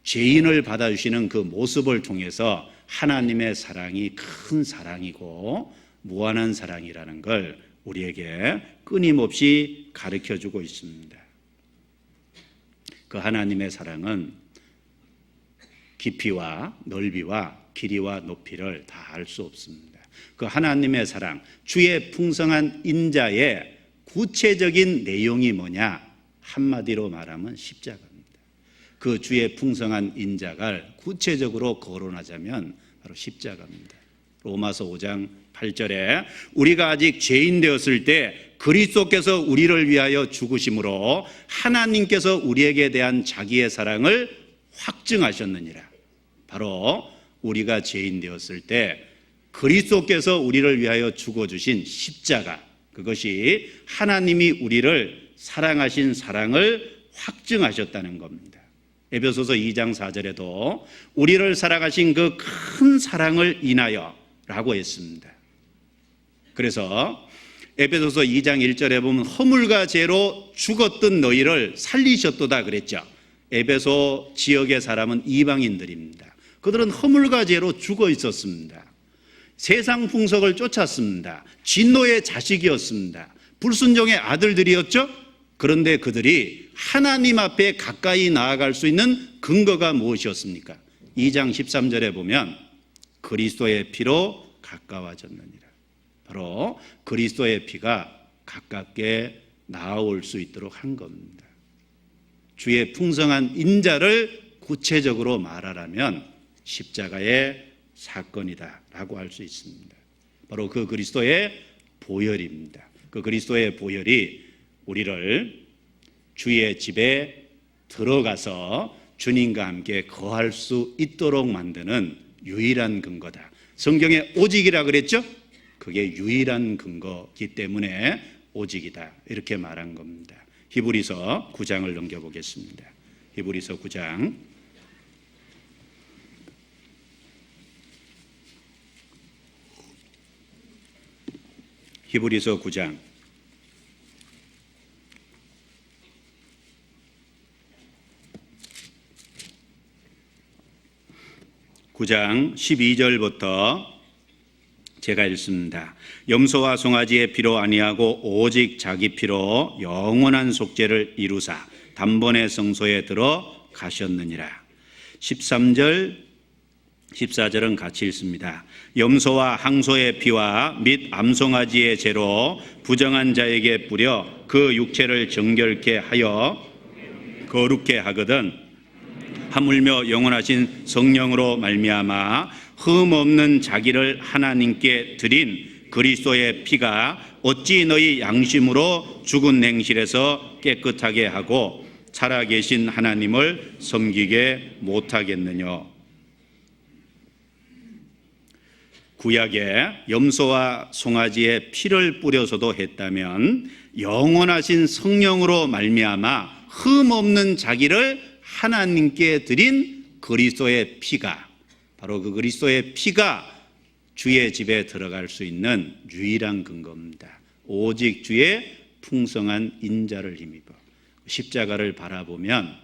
죄인을 받아주시는 그 모습을 통해서 하나님의 사랑이 큰 사랑이고 무한한 사랑이라는 걸 우리에게 끊임없이 가르쳐주고 있습니다. 그 하나님의 사랑은 깊이와 넓이와 길이와 높이를 다 알 수 없습니다. 그 하나님의 사랑, 주의 풍성한 인자의 구체적인 내용이 뭐냐? 한마디로 말하면 십자가입니다. 그 주의 풍성한 인자를 구체적으로 거론하자면 바로 십자가입니다. 로마서 5장 8절에 우리가 아직 죄인 되었을 때 그리스도께서 우리를 위하여 죽으심으로 하나님께서 우리에게 대한 자기의 사랑을 확증하셨느니라. 바로 우리가 죄인 되었을 때 그리스도께서 우리를 위하여 죽어주신 십자가, 그것이 하나님이 우리를 사랑하신 사랑을 확증하셨다는 겁니다. 에베소서 2장 4절에도 우리를 사랑하신 그 큰 사랑을 인하여 라고 했습니다. 그래서 에베소서 2장 1절에 보면 허물과 죄로 죽었던 너희를 살리셨도다 그랬죠. 에베소 지역의 사람은 이방인들입니다. 그들은 허물과 죄로 죽어 있었습니다. 세상 풍속을 쫓았습니다. 진노의 자식이었습니다. 불순종의 아들들이었죠. 그런데 그들이 하나님 앞에 가까이 나아갈 수 있는 근거가 무엇이었습니까? 2장 13절에 보면 그리스도의 피로 가까워졌느니라. 바로 그리스도의 피가 가깝게 나아올 수 있도록 한 겁니다. 주의 풍성한 인자를 구체적으로 말하라면 십자가의 사건이다 라고 할 수 있습니다. 바로 그 그리스도의 보혈입니다. 그 그리스도의 보혈이 우리를 주의 집에 들어가서 주님과 함께 거할 수 있도록 만드는 유일한 근거다. 성경에 오직이라 그랬죠? 그게 유일한 근거이기 때문에 오직이다 이렇게 말한 겁니다. 히브리서 9장을 넘겨보겠습니다. 히브리서 9장 9장 12절부터 제가 읽습니다. 염소와 송아지의 피로 아니하고 오직 자기 피로 영원한 속죄를 이루사 단번에 성소에 들어가셨느니라. 13절 14절은 같이 읽습니다. 염소와 항소의 피와 및 암송아지의 죄로 부정한 자에게 뿌려 그 육체를 정결케 하여 거룩해 하거든 하물며 영원하신 성령으로 말미암아 흠 없는 자기를 하나님께 드린 그리스도의 피가 어찌 너희 양심으로 죽은 행실에서 깨끗하게 하고 살아계신 하나님을 섬기게 못하겠느냐. 구약에 염소와 송아지의 피를 뿌려서도 했다면 영원하신 성령으로 말미암아 흠 없는 자기를 하나님께 드린 그리스도의 피가, 바로 그 그리스도의 피가 주의 집에 들어갈 수 있는 유일한 근거입니다. 오직 주의 풍성한 인자를 힘입어. 십자가를 바라보면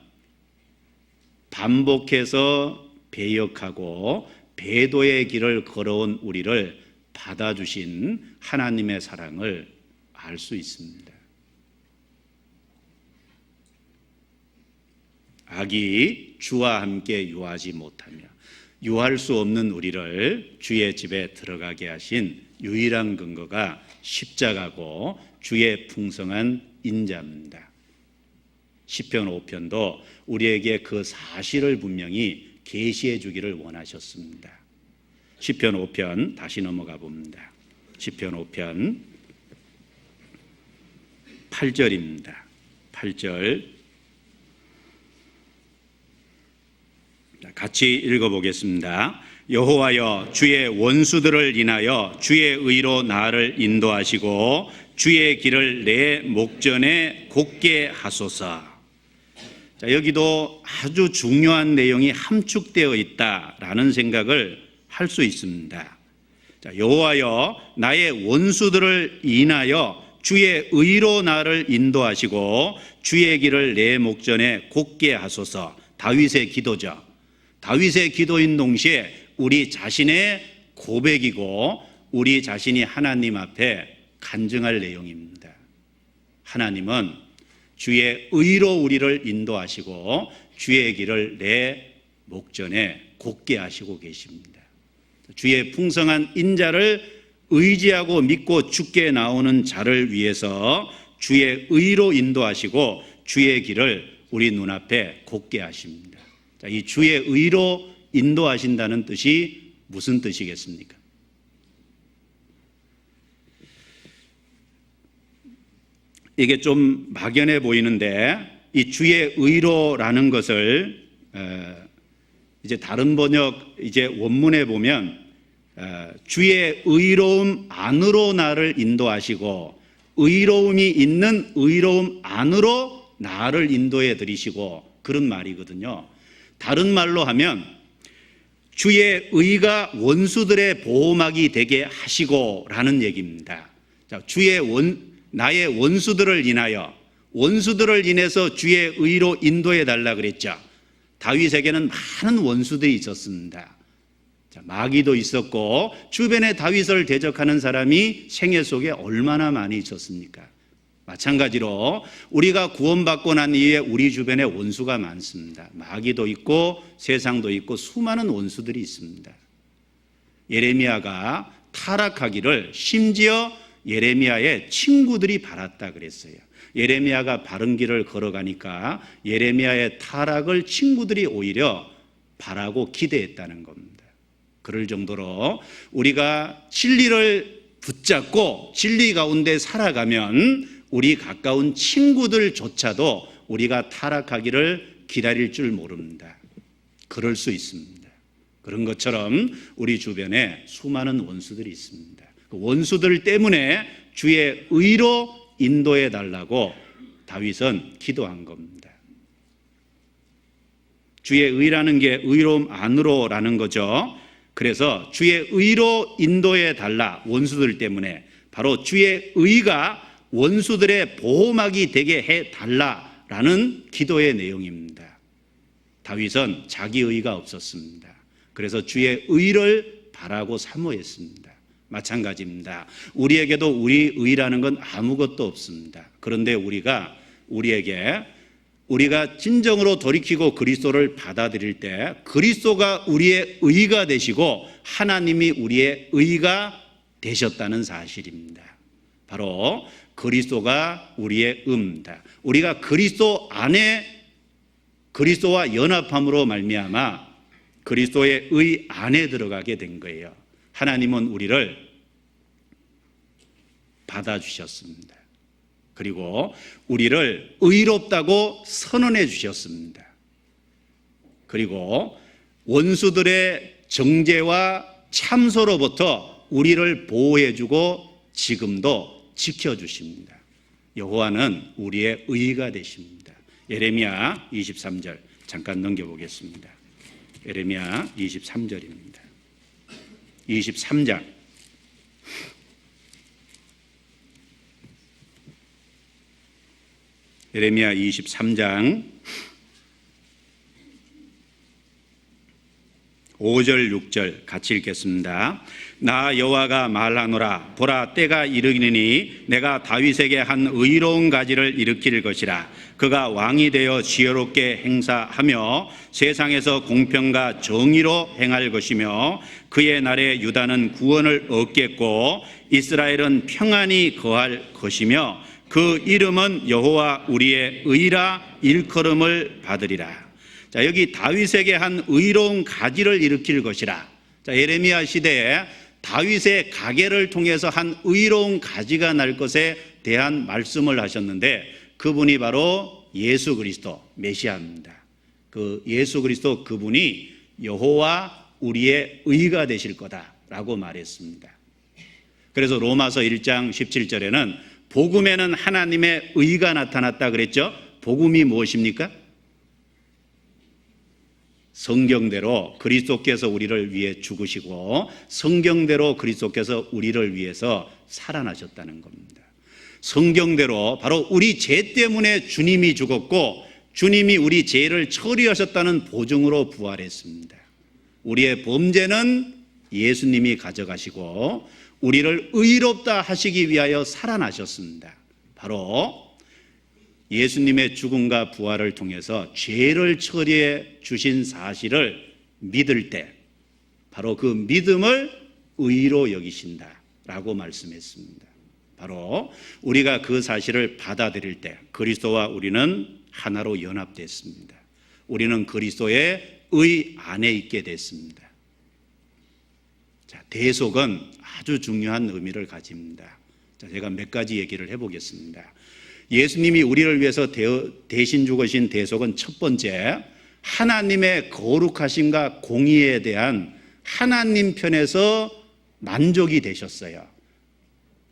반복해서 배역하고 배도의 길을 걸어온 우리를 받아주신 하나님의 사랑을 알 수 있습니다. 악이 주와 함께 유하지 못하며 유할 수 없는 우리를 주의 집에 들어가게 하신 유일한 근거가 십자가고 주의 풍성한 인자입니다. 시편 5편도 우리에게 그 사실을 분명히 계시해 주기를 원하셨습니다. 시편 5편 다시 넘어가 봅니다. 시편 5편 8절입니다. 8절 같이 읽어보겠습니다. 여호와여 주의 원수들을 인하여 주의 의로 나를 인도하시고 주의 길을 내 목전에 곧게 하소서. 자, 여기도 아주 중요한 내용이 함축되어 있다라는 생각을 할 수 있습니다. 자, 여호와여 나의 원수들을 인하여 주의 의로 나를 인도하시고 주의 길을 내 목전에 곧게 하소서. 다윗의 기도죠. 다윗의 기도인 동시에 우리 자신의 고백이고 우리 자신이 하나님 앞에 간증할 내용입니다. 하나님은 주의 의로 우리를 인도하시고 주의 길을 내 목전에 곧게 하시고 계십니다. 주의 풍성한 인자를 의지하고 믿고 주께 나오는 자를 위해서 주의 의로 인도하시고 주의 길을 우리 눈앞에 곧게 하십니다. 자, 이 주의 의로 인도하신다는 뜻이 무슨 뜻이겠습니까? 이게 좀 막연해 보이는데 이 주의 의로라는 것을 이제 다른 번역 이제 원문에 보면 주의 의로움 안으로 나를 인도하시고 의로움이 있는 의로움 안으로 나를 인도해 드리시고 그런 말이거든요. 다른 말로 하면 주의 의가 원수들의 보호막이 되게 하시고라는 얘기입니다. 자, 나의 원수들을 인해서 주의 의로 인도해 달라 그랬죠. 다윗에게는 많은 원수들이 있었습니다. 자, 마귀도 있었고 주변에 다윗을 대적하는 사람이 생애 속에 얼마나 많이 있었습니까? 마찬가지로 우리가 구원받고 난 이후에 우리 주변에 원수가 많습니다. 마귀도 있고 세상도 있고 수많은 원수들이 있습니다. 예레미야가 타락하기를 심지어 예레미야의 친구들이 바랐다 그랬어요. 예레미야가 바른 길을 걸어가니까 예레미야의 타락을 친구들이 오히려 바라고 기대했다는 겁니다. 그럴 정도로 우리가 진리를 붙잡고 진리 가운데 살아가면 우리 가까운 친구들조차도 우리가 타락하기를 기다릴 줄 모릅니다. 그럴 수 있습니다. 그런 것처럼 우리 주변에 수많은 원수들이 있습니다. 그 원수들 때문에 주의 의로 인도해 달라고 다윗은 기도한 겁니다. 주의 의라는 게 의로움 안으로라는 거죠. 그래서 주의 의로 인도해 달라, 원수들 때문에. 바로 주의 의가 원수들의 보호막이 되게 해 달라라는 기도의 내용입니다. 다윗은 자기 의가 없었습니다. 그래서 주의 의를 바라고 사모했습니다. 마찬가지입니다. 우리에게도 우리 의라는 건 아무것도 없습니다. 그런데 우리가 진정으로 돌이키고 그리스도를 받아들일 때 그리스도가 우리의 의가 되시고 하나님이 우리의 의가 되셨다는 사실입니다. 바로 그리스도가 우리의 의입니다. 우리가 그리스도 안에 그리스도와 연합함으로 말미암아 그리스도의 의 안에 들어가게 된 거예요. 하나님은 우리를 받아주셨습니다. 그리고 우리를 의롭다고 선언해 주셨습니다. 그리고 원수들의 정죄와 참소로부터 우리를 보호해주고 지금도 지켜주십니다. 여호와는 우리의 의가 되십니다. 예레미야 23절 잠깐 넘겨보겠습니다. 예레미야 23절입니다. 23장 예레미야 23장 5절 6절 같이 읽겠습니다. 나 여호와가 말하노라. 보라, 때가 이르기니 내가 다윗에게 한 의로운 가지를 일으킬 것이라. 그가 왕이 되어 지혜롭게 행사하며 세상에서 공평과 정의로 행할 것이며 그의 날에 유다는 구원을 얻겠고 이스라엘은 평안히 거할 것이며 그 이름은 여호와 우리의 의라 일컬음을 받으리라. 자, 여기 다윗에게 한 의로운 가지를 일으킬 것이라. 자, 예레미야 시대에 다윗의 가계를 통해서 한 의로운 가지가 날 것에 대한 말씀을 하셨는데 그분이 바로 예수 그리스도 메시아입니다. 그 예수 그리스도 그분이 여호와 우리의 의가 되실 거다라고 말했습니다. 그래서 로마서 1장 17절에는 복음에는 하나님의 의가 나타났다 그랬죠. 복음이 무엇입니까? 성경대로 그리스도께서 우리를 위해 죽으시고 성경대로 그리스도께서 우리를 위해서 살아나셨다는 겁니다. 성경대로 바로 우리 죄 때문에 주님이 죽었고 주님이 우리 죄를 처리하셨다는 보증으로 부활했습니다. 우리의 범죄는 예수님이 가져가시고 우리를 의롭다 하시기 위하여 살아나셨습니다. 바로 예수님의 죽음과 부활을 통해서 죄를 처리해 주신 사실을 믿을 때 바로 그 믿음을 의로 여기신다라고 말씀했습니다. 바로 우리가 그 사실을 받아들일 때 그리스도와 우리는 하나로 연합됐습니다. 우리는 그리스도의 의 안에 있게 됐습니다. 자, 대속은 아주 중요한 의미를 가집니다. 자, 제가 몇 가지 얘기를 해보겠습니다. 예수님이 우리를 위해서 대신 죽으신 대속은 첫 번째, 하나님의 거룩하심과 공의에 대한 하나님 편에서 만족이 되셨어요.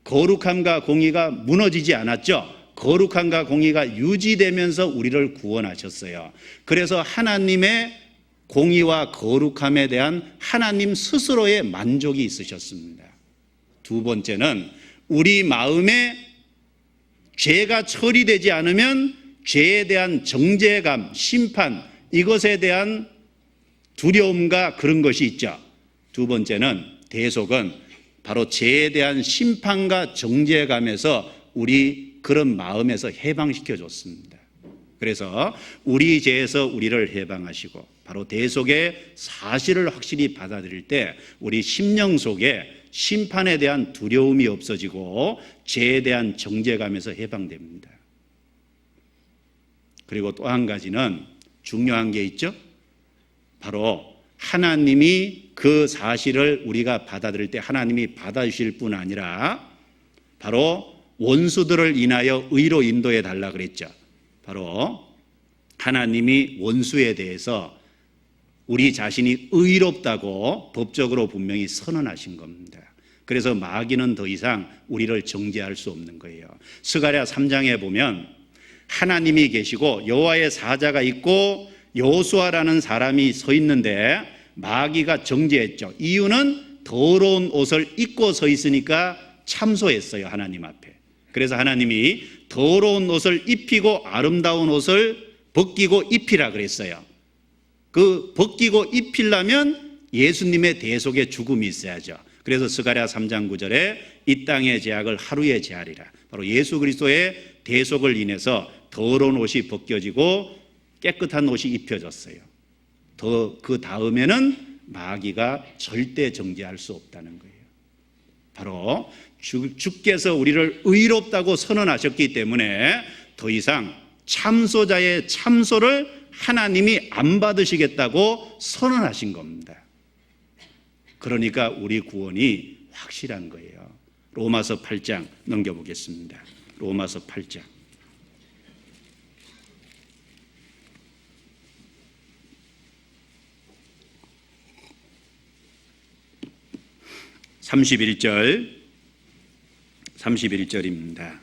거룩함과 공의가 무너지지 않았죠. 거룩함과 공의가 유지되면서 우리를 구원하셨어요. 그래서 하나님의 공의와 거룩함에 대한 하나님 스스로의 만족이 있으셨습니다. 두 번째는 우리 마음에 죄가 처리되지 않으면 죄에 대한 정죄감, 심판, 이것에 대한 두려움과 그런 것이 있죠. 두 번째는 대속은 바로 죄에 대한 심판과 정죄감에서 우리 그런 마음에서 해방시켜 줬습니다. 그래서 우리 죄에서 우리를 해방하시고 바로 대속의 사실을 확실히 받아들일 때 우리 심령 속에 심판에 대한 두려움이 없어지고 죄에 대한 정죄감에서 해방됩니다. 그리고 또 한 가지는 중요한 게 있죠. 바로 하나님이 그 사실을 우리가 받아들일 때 하나님이 받아주실 뿐 아니라 바로 원수들을 인하여 의로 인도해 달라 그랬죠. 바로 하나님이 원수에 대해서 우리 자신이 의롭다고 법적으로 분명히 선언하신 겁니다. 그래서 마귀는 더 이상 우리를 정죄할 수 없는 거예요. 스가랴 3장에 보면 하나님이 계시고 여호와의 사자가 있고 여호수아라는 사람이 서 있는데 마귀가 정죄했죠. 이유는 더러운 옷을 입고 서 있으니까 참소했어요, 하나님 앞에. 그래서 하나님이 더러운 옷을 입히고 아름다운 옷을 벗기고 입히라 그랬어요. 그 벗기고 입히려면 예수님의 대속의 죽음이 있어야죠. 그래서 스가랴 3장 9절에 이 땅의 죄악을 하루에 제하리라. 바로 예수 그리스도의 대속을 인해서 더러운 옷이 벗겨지고 깨끗한 옷이 입혀졌어요. 그 다음에는 마귀가 절대 정죄할 수 없다는 거예요. 바로 주께서 우리를 의롭다고 선언하셨기 때문에 더 이상 참소자의 참소를 하나님이 안 받으시겠다고 선언하신 겁니다. 그러니까 우리 구원이 확실한 거예요. 로마서 8장 넘겨보겠습니다. 로마서 8장 31절입니다.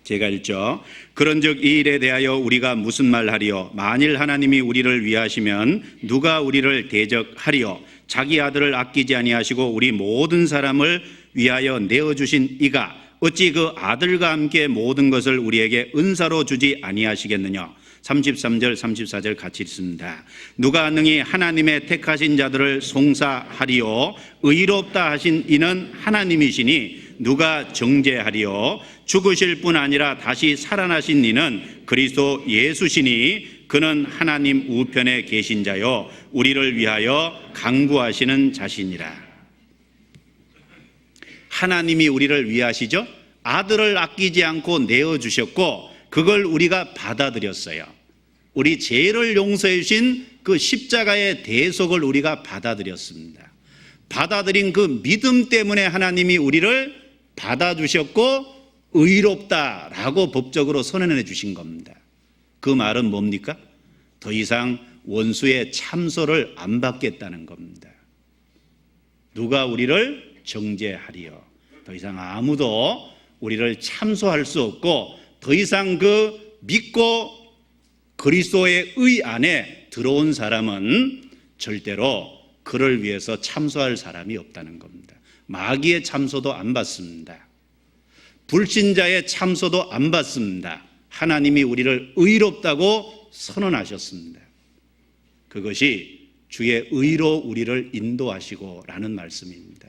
제가 읽죠. 그런즉 이 일에 대하여 우리가 무슨 말하리요? 만일 하나님이 우리를 위하시면 누가 우리를 대적하리요? 자기 아들을 아끼지 아니하시고 우리 모든 사람을 위하여 내어주신 이가 어찌 그 아들과 함께 모든 것을 우리에게 은사로 주지 아니하시겠느냐? 33절 34절 같이 읽습니다. 누가 능히 하나님의 택하신 자들을 송사하리요? 의롭다 하신 이는 하나님이시니 누가 정죄하리요? 죽으실 뿐 아니라 다시 살아나신 이는 그리스도 예수시니 그는 하나님 우편에 계신 자요 우리를 위하여 강구하시는 자시니라. 하나님이 우리를 위하시죠. 아들을 아끼지 않고 내어주셨고 그걸 우리가 받아들였어요. 우리 죄를 용서해 주신 그 십자가의 대속을 우리가 받아들였습니다. 받아들인 그 믿음 때문에 하나님이 우리를 받아주셨고 의롭다라고 법적으로 선언해 주신 겁니다. 그 말은 뭡니까? 더 이상 원수의 참소를 안 받겠다는 겁니다. 누가 우리를 정죄하리요? 더 이상 아무도 우리를 참소할 수 없고 더 이상 그 믿고 그리스도의 의 안에 들어온 사람은 절대로 그를 위해서 참소할 사람이 없다는 겁니다. 마귀의 참소도 안 받습니다. 불신자의 참소도 안 받습니다. 하나님이 우리를 의롭다고 선언하셨습니다. 그것이 주의 의로 우리를 인도하시고 라는 말씀입니다.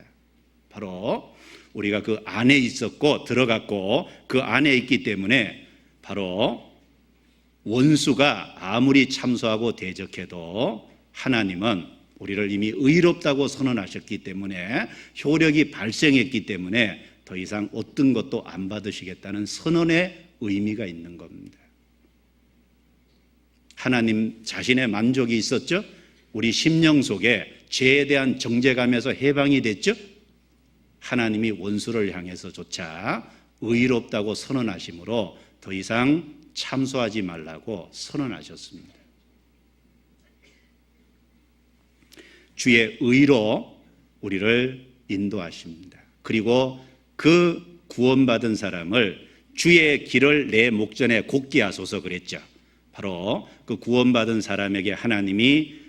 바로 우리가 그 안에 있었고 들어갔고 그 안에 있기 때문에 바로 원수가 아무리 참소하고 대적해도 하나님은 우리를 이미 의롭다고 선언하셨기 때문에 효력이 발생했기 때문에 더 이상 어떤 것도 안 받으시겠다는 선언의 의미가 있는 겁니다. 하나님 자신의 만족이 있었죠. 우리 심령 속에 죄에 대한 정죄감에서 해방이 됐죠. 하나님이 원수를 향해서조차 의롭다고 선언하심으로 더 이상 참소하지 말라고 선언하셨습니다. 주의 의로 우리를 인도하십니다. 그리고 그 구원받은 사람을 주의 길을 내 목전에 곧게 하소서 그랬죠. 바로 그 구원받은 사람에게 하나님이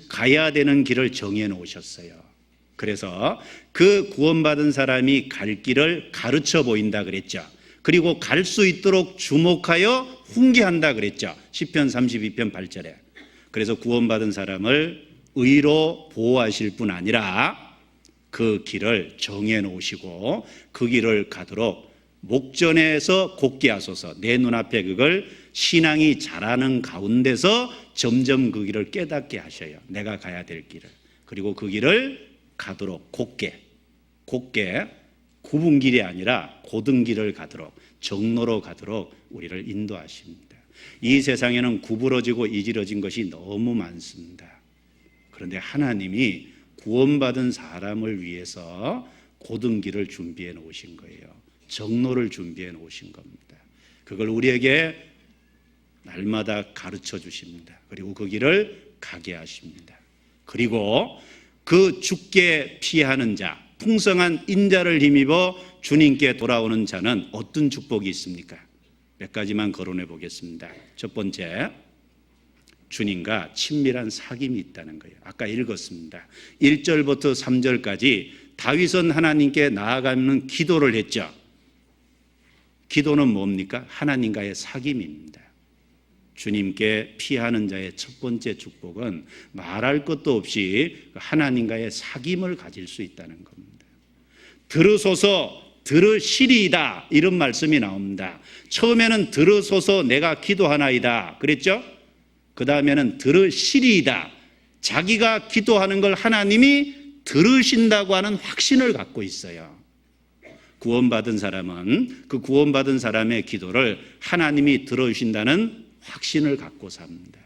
가야 되는 길을 정해 놓으셨어요. 그래서 그 구원받은 사람이 갈 길을 가르쳐 보인다 그랬죠. 그리고 갈 수 있도록 주목하여 훈계한다 그랬죠. 시편 32편 8절에. 그래서 구원받은 사람을 의로 보호하실 뿐 아니라 그 길을 정해 놓으시고 그 길을 가도록 목전에서 곧게 하소서. 내 눈앞에 그걸 신앙이 자라는 가운데서 점점 그 길을 깨닫게 하셔요. 내가 가야 될 길을. 그리고 그 길을 가도록 곧게 굽은 길이 아니라 곧은 길을 가도록 정로로 가도록 우리를 인도하십니다. 이 세상에는 구부러지고 이지러진 것이 너무 많습니다. 그런데 하나님이 구원받은 사람을 위해서 곧은 길을 준비해 놓으신 거예요. 정로를 준비해 놓으신 겁니다. 그걸 우리에게 날마다 가르쳐 주십니다. 그리고 그 길을 가게 하십니다. 그리고 그 죽게 피하는 자, 풍성한 인자를 힘입어 주님께 돌아오는 자는 어떤 축복이 있습니까? 몇 가지만 거론해 보겠습니다. 첫 번째, 주님과 친밀한 사귐이 있다는 거예요. 아까 읽었습니다. 1절부터 3절까지 다윗은 하나님께 나아가는 기도를 했죠. 기도는 뭡니까? 하나님과의 사귐입니다. 주님께 피하는 자의 첫 번째 축복은 말할 것도 없이 하나님과의 사귐을 가질 수 있다는 겁니다. 들으소서 들으시리이다 이런 말씀이 나옵니다. 처음에는 들으소서 내가 기도하나이다 그랬죠. 그 다음에는 들으시리이다. 자기가 기도하는 걸 하나님이 들으신다고 하는 확신을 갖고 있어요. 구원받은 사람은 그 구원받은 사람의 기도를 하나님이 들어주신다는 확신을 갖고 삽니다.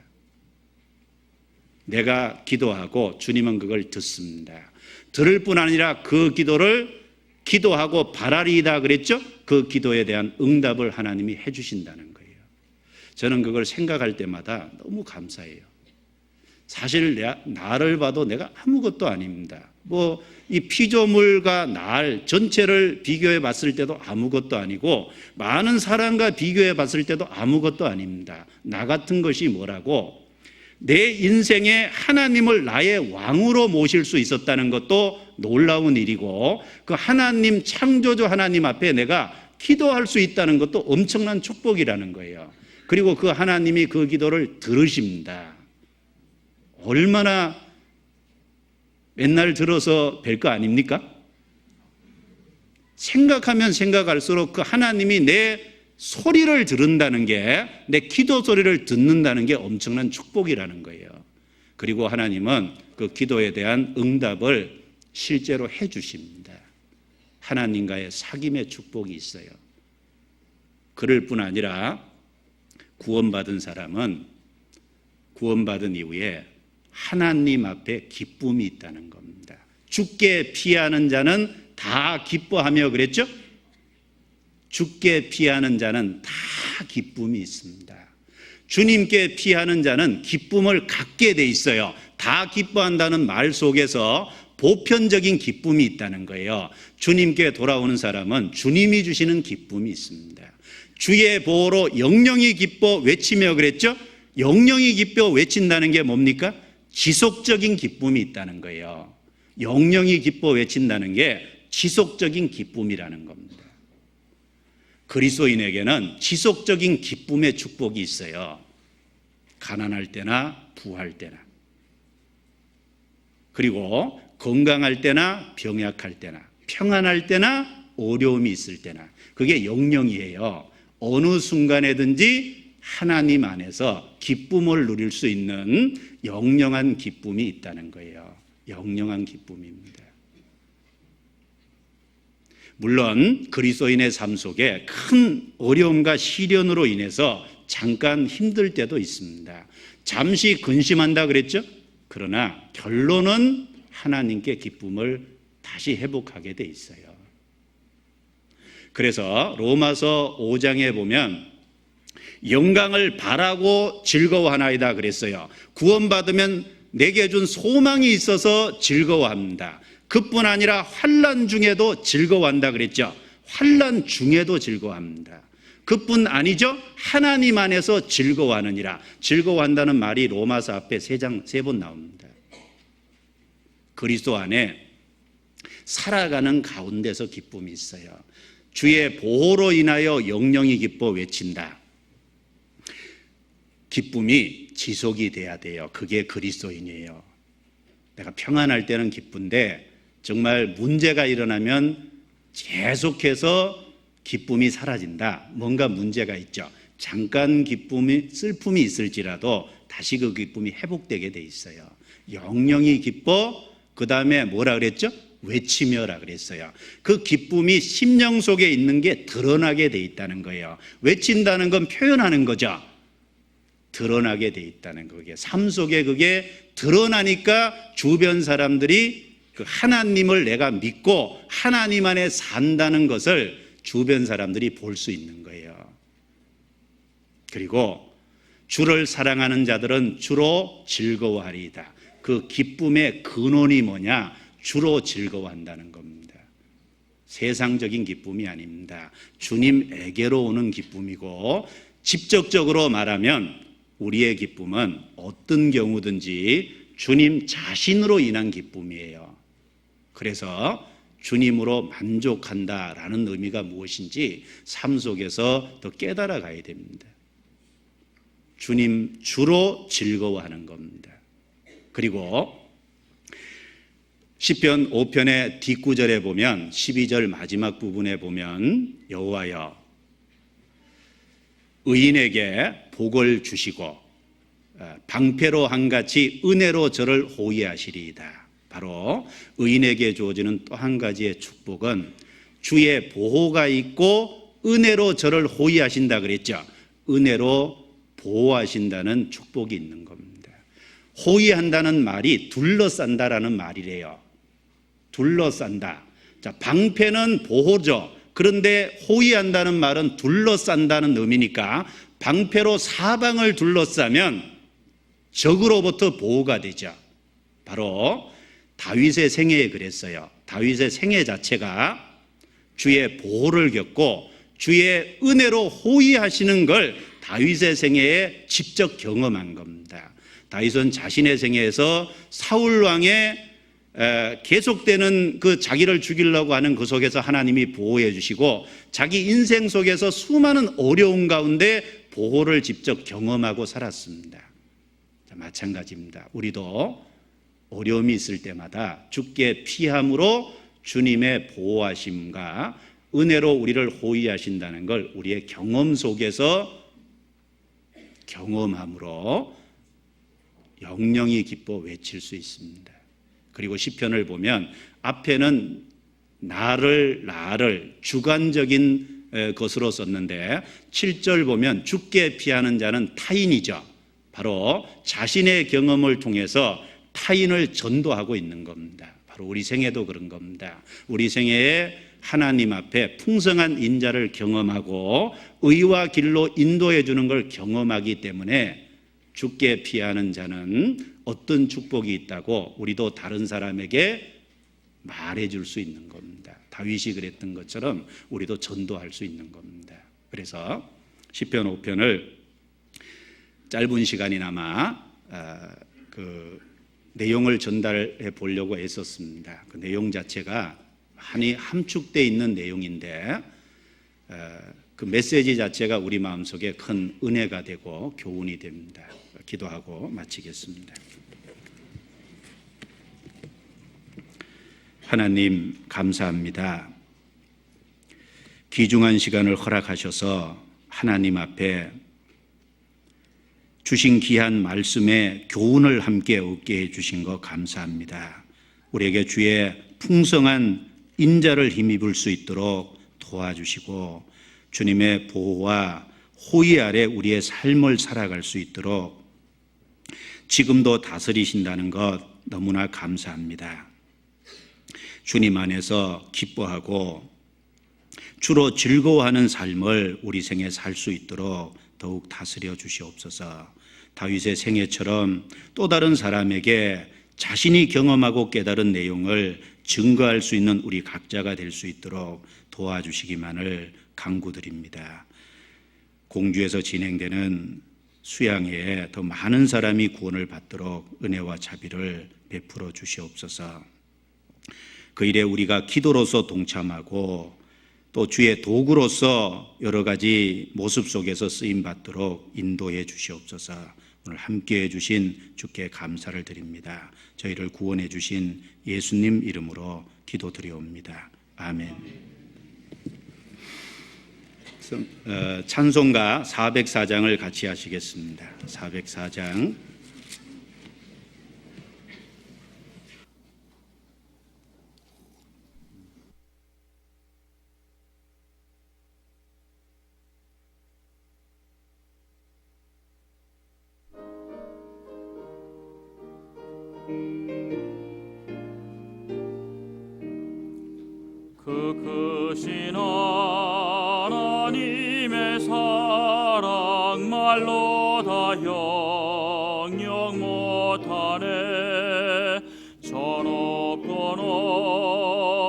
내가 기도하고 주님은 그걸 듣습니다. 들을 뿐 아니라 그 기도를 기도하고 바라리이다 그랬죠? 그 기도에 대한 응답을 하나님이 해주신다는 거예요. 저는 그걸 생각할 때마다 너무 감사해요. 사실 나를 봐도 내가 아무것도 아닙니다. 이 피조물과 날 전체를 비교해 봤을 때도 아무것도 아니고 많은 사람과 비교해 봤을 때도 아무것도 아닙니다. 나 같은 것이 뭐라고? 내 인생에 하나님을 나의 왕으로 모실 수 있었다는 것도 놀라운 일이고 그 하나님 창조주 하나님 앞에 내가 기도할 수 있다는 것도 엄청난 축복이라는 거예요. 그리고 그 하나님이 그 기도를 들으십니다. 얼마나 맨날 들어서 뵐 거 아닙니까? 생각하면 생각할수록 그 하나님이 내 소리를 들은다는 게, 내 기도 소리를 듣는다는 게 엄청난 축복이라는 거예요. 그리고 하나님은 그 기도에 대한 응답을 실제로 해 주십니다. 하나님과의 사귐의 축복이 있어요. 그럴 뿐 아니라 구원받은 사람은 구원받은 이후에 하나님 앞에 기쁨이 있다는 겁니다. 주께 피하는 자는 다 기뻐하며 그랬죠? 주께 피하는 자는 다 기쁨이 있습니다. 주님께 피하는 자는 기쁨을 갖게 돼 있어요. 다 기뻐한다는 말 속에서 보편적인 기쁨이 있다는 거예요. 주님께 돌아오는 사람은 주님이 주시는 기쁨이 있습니다. 주의 보호로 영영이 기뻐 외치며 그랬죠? 영영이 기뻐 외친다는 게 뭡니까? 지속적인 기쁨이 있다는 거예요. 영영이 기뻐 외친다는 게 지속적인 기쁨이라는 겁니다. 그리스도인에게는 지속적인 기쁨의 축복이 있어요. 가난할 때나 부할 때나, 그리고 건강할 때나 병약할 때나, 평안할 때나 어려움이 있을 때나, 그게 영영이에요. 어느 순간에든지 하나님 안에서 기쁨을 누릴 수 있는 영영한 기쁨이 있다는 거예요. 영영한 기쁨입니다. 물론 그리스도인의 삶 속에 큰 어려움과 시련으로 인해서 잠깐 힘들 때도 있습니다. 잠시 근심한다 그랬죠? 그러나 결론은 하나님께 기쁨을 다시 회복하게 돼 있어요. 그래서 로마서 5장에 보면 영광을 바라고 즐거워하나이다 그랬어요. 구원받으면 내게 준 소망이 있어서 즐거워합니다. 그뿐 아니라 환난 중에도 즐거워한다 그랬죠. 환난 중에도 즐거워합니다. 그뿐 아니죠. 하나님 안에서 즐거워하느니라. 즐거워한다는 말이 로마서 앞에 3번 나옵니다. 그리스도 안에 살아가는 가운데서 기쁨이 있어요. 주의 보호로 인하여 영영이 기뻐 외친다. 기쁨이 지속이 돼야 돼요. 그게 그리스도인이에요. 내가 평안할 때는 기쁜데 정말 문제가 일어나면 계속해서 기쁨이 사라진다. 뭔가 문제가 있죠. 잠깐 슬픔이 있을지라도 다시 그 기쁨이 회복되게 돼 있어요. 영영이 기뻐, 그 다음에 뭐라 그랬죠? 외치며라 그랬어요. 그 기쁨이 심령 속에 있는 게 드러나게 돼 있다는 거예요. 외친다는 건 표현하는 거죠. 드러나게 돼 있다는 거예요. 삶 속에 그게 드러나니까 주변 사람들이 그 하나님을 내가 믿고 하나님 안에 산다는 것을 주변 사람들이 볼 수 있는 거예요. 그리고 주를 사랑하는 자들은 주로 즐거워하리이다. 그 기쁨의 근원이 뭐냐? 주로 즐거워한다는 겁니다. 세상적인 기쁨이 아닙니다. 주님에게로 오는 기쁨이고, 직접적으로 말하면 우리의 기쁨은 어떤 경우든지 주님 자신으로 인한 기쁨이에요. 그래서 주님으로 만족한다라는 의미가 무엇인지 삶 속에서 더 깨달아 가야 됩니다. 주님 주로 즐거워하는 겁니다. 그리고 시편 5편의 뒷구절에 보면 12절 마지막 부분에 보면 여호와여 의인에게 복을 주시고 방패로 한같이 은혜로 저를 호위하시리이다. 바로 의인에게 주어지는 또 한 가지의 축복은 주의 보호가 있고 은혜로 저를 호위하신다 그랬죠. 은혜로 보호하신다는 축복이 있는 겁니다. 호위한다는 말이 둘러싼다라는 말이래요. 둘러싼다. 자, 방패는 보호죠. 그런데 호위한다는 말은 둘러싼다는 의미니까 방패로 사방을 둘러싸면 적으로부터 보호가 되죠. 바로 다윗의 생애에 그랬어요. 다윗의 생애 자체가 주의 보호를 겪고 주의 은혜로 호위하시는 걸 다윗의 생애에 직접 경험한 겁니다. 다윗은 자신의 생애에서 사울 왕의 계속되는 그 자기를 죽이려고 하는 그 속에서 하나님이 보호해 주시고 자기 인생 속에서 수많은 어려움 가운데 보호를 직접 경험하고 살았습니다. 마찬가지입니다. 우리도 어려움이 있을 때마다 주께 피함으로 주님의 보호하심과 은혜로 우리를 호위하신다는 걸 우리의 경험 속에서 경험함으로 영영이 기뻐 외칠 수 있습니다. 그리고 시편을 보면 앞에는 나를 주관적인 것으로 썼는데 7절 보면 주께 피하는 자는 타인이죠. 바로 자신의 경험을 통해서 타인을 전도하고 있는 겁니다. 바로 우리 생애도 그런 겁니다. 우리 생애에 하나님 앞에 풍성한 인자를 경험하고 의와 길로 인도해 주는 걸 경험하기 때문에 주께 피하는 자는 어떤 축복이 있다고 우리도 다른 사람에게 말해줄 수 있는 겁니다. 다윗이 그랬던 것처럼 우리도 전도할 수 있는 겁니다. 그래서 시편 5편을 짧은 시간이나마 그 내용을 전달해 보려고 애썼습니다. 그 내용 자체가 많이 함축되어 있는 내용인데 그 메시지 자체가 우리 마음속에 큰 은혜가 되고 교훈이 됩니다. 기도하고 마치겠습니다. 하나님 감사합니다. 귀중한 시간을 허락하셔서 하나님 앞에 주신 귀한 말씀에 교훈을 함께 얻게 해주신 것 감사합니다. 우리에게 주의 풍성한 인자를 힘입을 수 있도록 도와주시고 주님의 보호와 호의 아래 우리의 삶을 살아갈 수 있도록 지금도 다스리신다는 것 너무나 감사합니다. 주님 안에서 기뻐하고 주로 즐거워하는 삶을 우리 생에 살 수 있도록 더욱 다스려 주시옵소서. 다윗의 생애처럼 또 다른 사람에게 자신이 경험하고 깨달은 내용을 증거할 수 있는 우리 각자가 될 수 있도록 도와주시기만을 간구드립니다. 공주에서 진행되는 수양회에 더 많은 사람이 구원을 받도록 은혜와 자비를 베풀어 주시옵소서. 그 일에 우리가 기도로서 동참하고 또 주의 도구로서 여러 가지 모습 속에서 쓰임받도록 인도해 주시옵소서. 오늘 함께해 주신 주께 감사를 드립니다. 저희를 구원해 주신 예수님 이름으로 기도드리옵니다. 아멘. 찬송가 404장을 같이 하시겠습니다. 404장.
그 크신 하나님의 사랑 말로 다 영영 못하네. 저 높고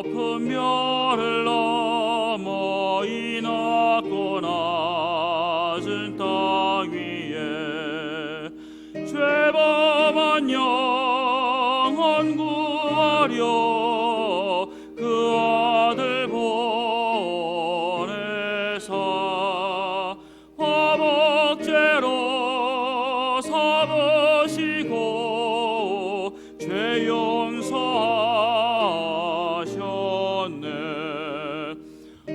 높은 별을 넘어 이 낮고 낮은 땅 위에 죄범한 영혼 구하려 그 아들 보내사 허벅죄로 삼으시고 죄 용서하셨네.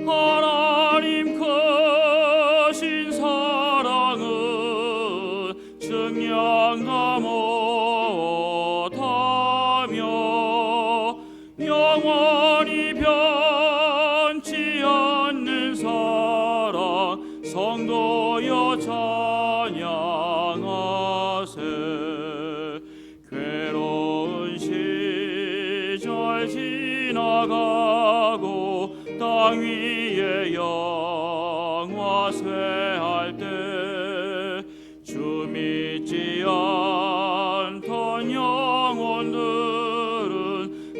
하나님 크신 사랑은 증량다 못하며 영원히 변치 성도여 찬양하세. 괴로운 시절 지나가고 땅 위에 영화쇠할 때 주 믿지 않던 영혼들은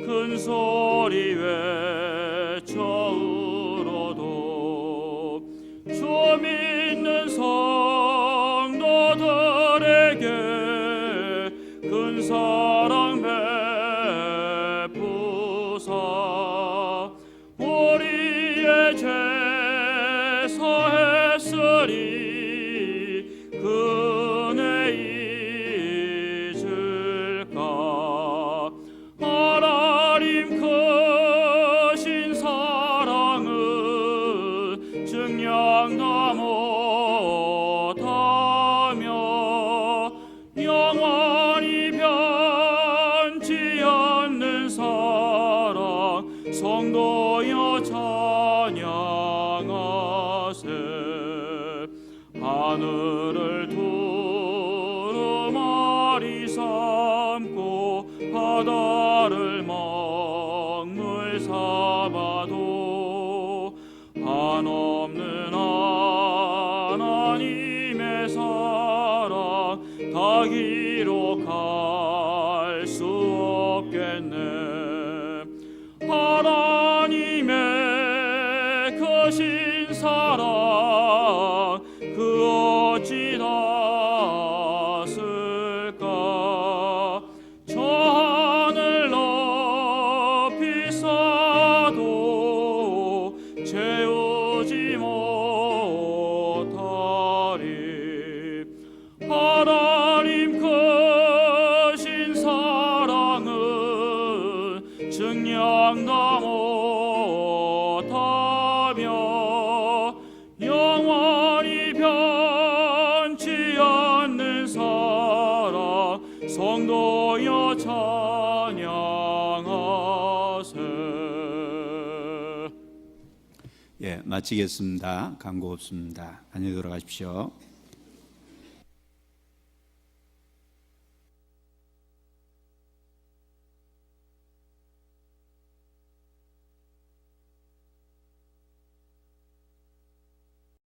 큰 소리 외쳐 울어도 주 믿는 성도들에게 큰 사랑 베푸사 우리의 죄 사했으리 그네 잊을까. 하나님 크신 사랑은 증량다 못하며 영원히 변치 않는 사랑 성도여 찬양하세. 하늘을 두루마리 삼고 바다를 먹물 삼아도 한없는 하나님의 사랑 다 기록할 수 없겠네. 하나님의 크신 사랑 그 어찌 닿았을까. 저 하늘 높이 쌓아도 채우지 못하리. 하나님 크신 사랑은 증량다 못하며 영원히 변치 않는 사랑 성도여 찬양하세.
예, 마치겠습니다. 광고 없습니다. 안녕히 돌아가십시오.